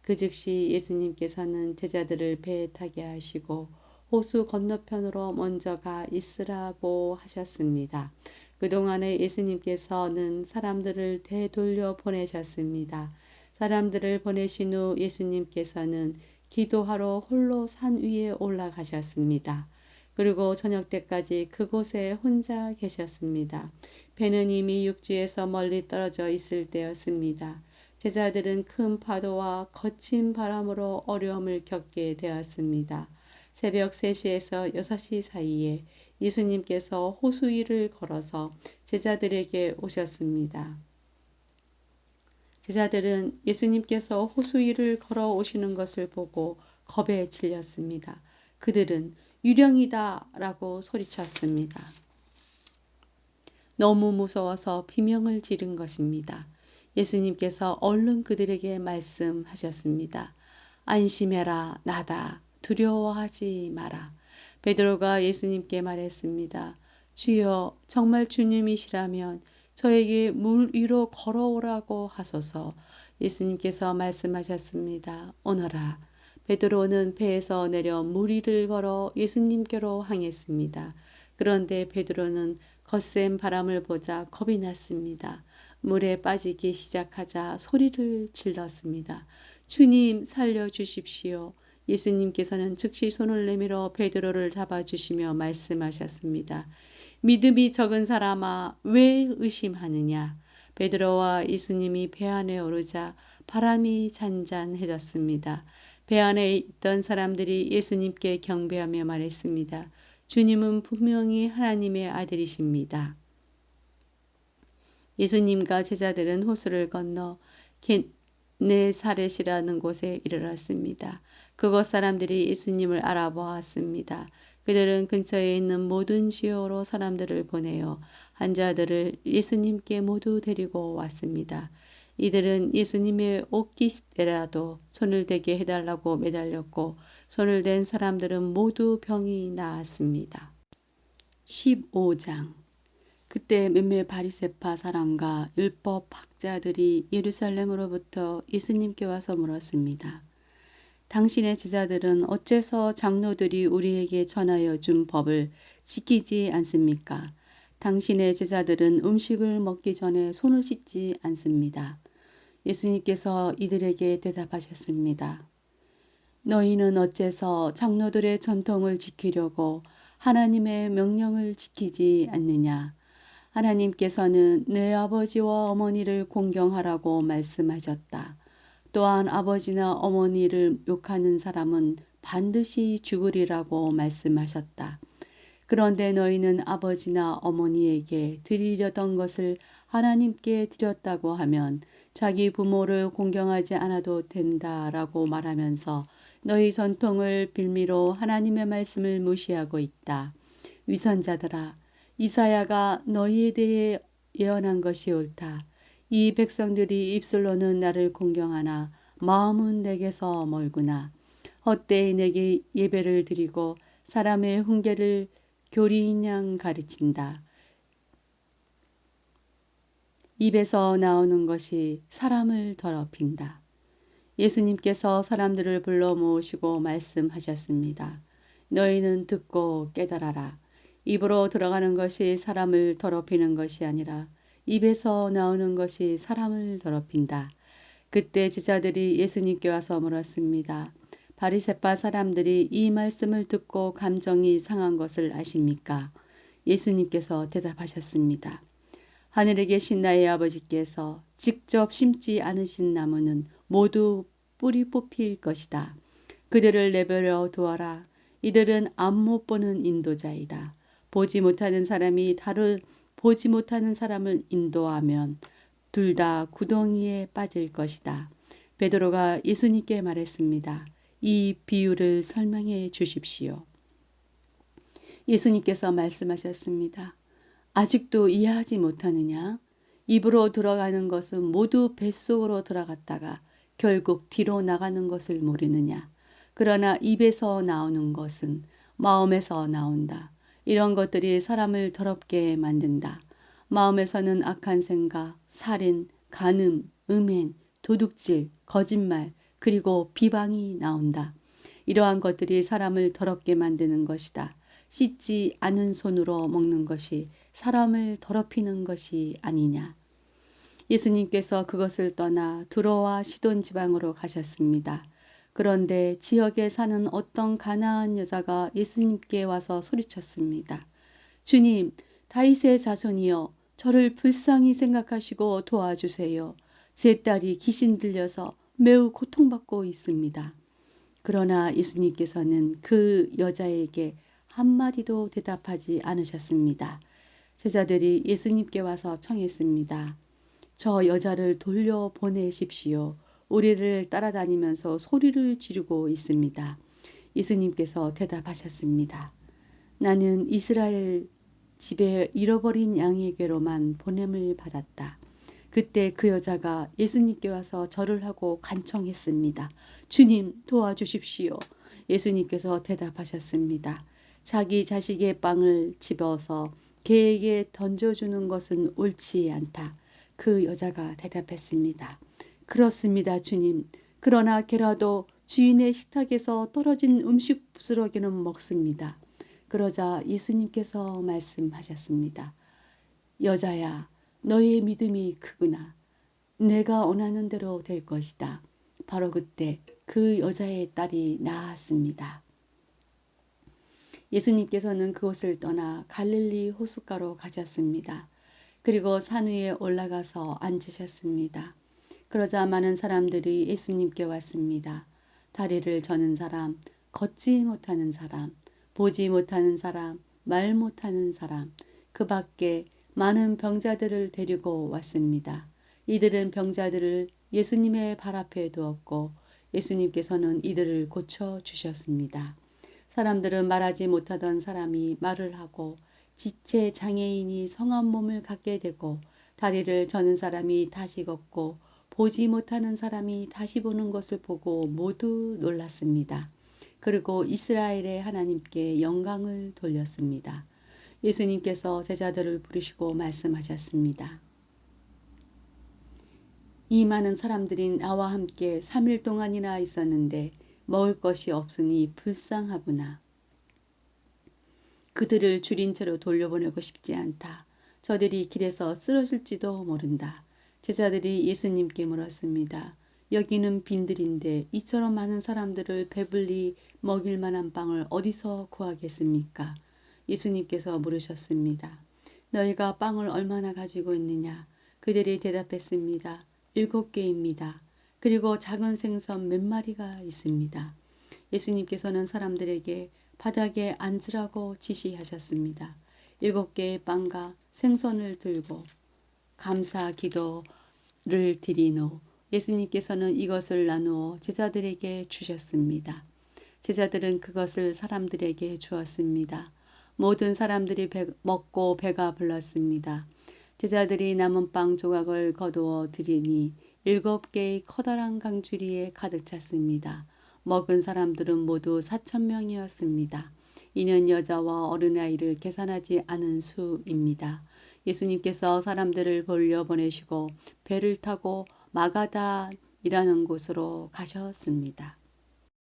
그 즉시 예수님께서는 제자들을 배에 타게 하시고 호수 건너편으로 먼저 가 있으라고 하셨습니다. 그동안에 예수님께서는 사람들을 되돌려 보내셨습니다. 사람들을 보내신 후 예수님께서는 기도하러 홀로 산 위에 올라가셨습니다. 그리고 저녁 때까지 그곳에 혼자 계셨습니다. 배는 이미 육지에서 멀리 떨어져 있을 때였습니다. 제자들은 큰 파도와 거친 바람으로 어려움을 겪게 되었습니다. 새벽 3시에서 6시 사이에 예수님께서 호수 위를 걸어서 제자들에게 오셨습니다. 제자들은 예수님께서 호수 위를 걸어오시는 것을 보고 겁에 질렸습니다. 그들은 유령이다 라고 소리쳤습니다. 너무 무서워서 비명을 지른 것입니다. 예수님께서 얼른 그들에게 말씀하셨습니다. 안심해라, 나다. 두려워하지 마라. 베드로가 예수님께 말했습니다. 주여, 정말 주님이시라면 저에게 물 위로 걸어오라고 하소서. 예수님께서 말씀하셨습니다. 오너라. 베드로는 배에서 내려 물 위를 걸어 예수님께로 향했습니다. 그런데 베드로는 거센 바람을 보자 겁이 났습니다. 물에 빠지기 시작하자 소리를 질렀습니다. 주님, 살려주십시오. 예수님께서는 즉시 손을 내밀어 베드로를 잡아주시며 말씀하셨습니다. 믿음이 적은 사람아, 왜 의심하느냐? 베드로와 예수님이 배 안에 오르자 바람이 잔잔해졌습니다. 배 안에 있던 사람들이 예수님께 경배하며 말했습니다. 주님은 분명히 하나님의 아들이십니다. 예수님과 제자들은 호수를 건너 게네사렛이라는 곳에 이르렀습니다. 그곳 사람들이 예수님을 알아보았습니다. 그들은 근처에 있는 모든 지역으로 사람들을 보내어 환자들을 예수님께 모두 데리고 왔습니다. 이들은 예수님의 옷깃에라도 손을 대게 해달라고 매달렸고 손을 댄 사람들은 모두 병이 나았습니다. 15장 그때 몇몇 바리새파 사람과 율법 학자들이 예루살렘으로부터 예수님께 와서 물었습니다. 당신의 제자들은 어째서 장로들이 우리에게 전하여 준 법을 지키지 않습니까? 당신의 제자들은 음식을 먹기 전에 손을 씻지 않습니다. 예수님께서 이들에게 대답하셨습니다. 너희는 어째서 장로들의 전통을 지키려고 하나님의 명령을 지키지 않느냐? 하나님께서는 내 아버지와 어머니를 공경하라고 말씀하셨다. 또한 아버지나 어머니를 욕하는 사람은 반드시 죽으리라고 말씀하셨다. 그런데 너희는 아버지나 어머니에게 드리려던 것을 하나님께 드렸다고 하면 자기 부모를 공경하지 않아도 된다라고 말하면서 너희 전통을 빌미로 하나님의 말씀을 무시하고 있다. 위선자들아, 이사야가 너희에 대해 예언한 것이 옳다. 이 백성들이 입술로는 나를 공경하나 마음은 내게서 멀구나. 헛되이 내게 예배를 드리고 사람의 훈계를 교리인 가르친다. 입에서 나오는 것이 사람을 더럽힌다. 예수님께서 사람들을 불러 모으시고 말씀하셨습니다. 너희는 듣고 깨달아라. 입으로 들어가는 것이 사람을 더럽히는 것이 아니라 입에서 나오는 것이 사람을 더럽힌다. 그때 제자들이 예수님께 와서 물었습니다. 바리새파 사람들이 이 말씀을 듣고 감정이 상한 것을 아십니까? 예수님께서 대답하셨습니다. 하늘에 계신 나의 아버지께서 직접 심지 않으신 나무는 모두 뿌리 뽑힐 것이다. 그들을 내버려 두어라. 이들은 앞못 보는 인도자이다. 보지 못하는 사람을 인도하면 둘 다 구덩이에 빠질 것이다. 베드로가 예수님께 말했습니다. 이 비유를 설명해 주십시오. 예수님께서 말씀하셨습니다. 아직도 이해하지 못하느냐? 입으로 들어가는 것은 모두 뱃속으로 들어갔다가 결국 뒤로 나가는 것을 모르느냐? 그러나 입에서 나오는 것은 마음에서 나온다. 이런 것들이 사람을 더럽게 만든다. 마음에서는 악한 생각, 살인, 간음, 음행, 도둑질, 거짓말, 그리고 비방이 나온다. 이러한 것들이 사람을 더럽게 만드는 것이다. 씻지 않은 손으로 먹는 것이 사람을 더럽히는 것이 아니냐. 예수님께서 그것을 떠나 두로와 시돈 지방으로 가셨습니다. 그런데 지역에 사는 어떤 가나안 여자가 예수님께 와서 소리쳤습니다. 주님, 다윗의 자손이여, 저를 불쌍히 생각하시고 도와주세요. 제 딸이 귀신 들려서 매우 고통받고 있습니다. 그러나 예수님께서는 그 여자에게 한마디도 대답하지 않으셨습니다. 제자들이 예수님께 와서 청했습니다. 저 여자를 돌려보내십시오. 우리를 따라다니면서 소리를 지르고 있습니다. 예수님께서 대답하셨습니다. 나는 이스라엘 집에 잃어버린 양에게로만 보냄을 받았다. 그때 그 여자가 예수님께 와서 절을 하고 간청했습니다. 주님 도와주십시오. 예수님께서 대답하셨습니다. 자기 자식의 빵을 집어서 개에게 던져주는 것은 옳지 않다. 그 여자가 대답했습니다. 그렇습니다, 주님. 그러나 개라도 주인의 식탁에서 떨어진 음식 부스러기는 먹습니다. 그러자 예수님께서 말씀하셨습니다. 여자야, 너의 믿음이 크구나. 내가 원하는 대로 될 것이다. 바로 그때 그 여자의 딸이 나았습니다. 예수님께서는 그곳을 떠나 갈릴리 호숫가로 가셨습니다. 그리고 산 위에 올라가서 앉으셨습니다. 그러자 많은 사람들이 예수님께 왔습니다. 다리를 저는 사람, 걷지 못하는 사람, 보지 못하는 사람, 말 못하는 사람, 그 밖에 많은 병자들을 데리고 왔습니다. 이들은 병자들을 예수님의 발 앞에 두었고 예수님께서는 이들을 고쳐 주셨습니다. 사람들은 말하지 못하던 사람이 말을 하고 지체 장애인이 성한 몸을 갖게 되고 다리를 저는 사람이 다시 걷고 보지 못하는 사람이 다시 보는 것을 보고 모두 놀랐습니다. 그리고 이스라엘의 하나님께 영광을 돌렸습니다. 예수님께서 제자들을 부르시고 말씀하셨습니다. 이 많은 사람들이 나와 함께 3일 동안이나 있었는데 먹을 것이 없으니 불쌍하구나. 그들을 줄인 채로 돌려보내고 싶지 않다. 저들이 길에서 쓰러질지도 모른다. 제자들이 예수님께 물었습니다. 여기는 빈들인데 이처럼 많은 사람들을 배불리 먹일 만한 빵을 어디서 구하겠습니까? 예수님께서 물으셨습니다. 너희가 빵을 얼마나 가지고 있느냐? 그들이 대답했습니다. 7개입니다. 그리고 작은 생선 몇 마리가 있습니다. 예수님께서는 사람들에게 바닥에 앉으라고 지시하셨습니다. 7개의 빵과 생선을 들고 감사 기도를 드린 후 예수님께서는 이것을 나누어 제자들에게 주셨습니다. 제자들은 그것을 사람들에게 주었습니다. 모든 사람들이 먹고 배가 불렀습니다. 제자들이 남은 빵 조각을 거두어 드리니 7개의 커다란 강주리에 가득 찼습니다. 먹은 사람들은 모두 4,000명이었습니다. 이는 여자와 어린아이를 계산하지 않은 수입니다. 예수님께서 사람들을 돌려보내시고 배를 타고 마가다이라는 곳으로 가셨습니다.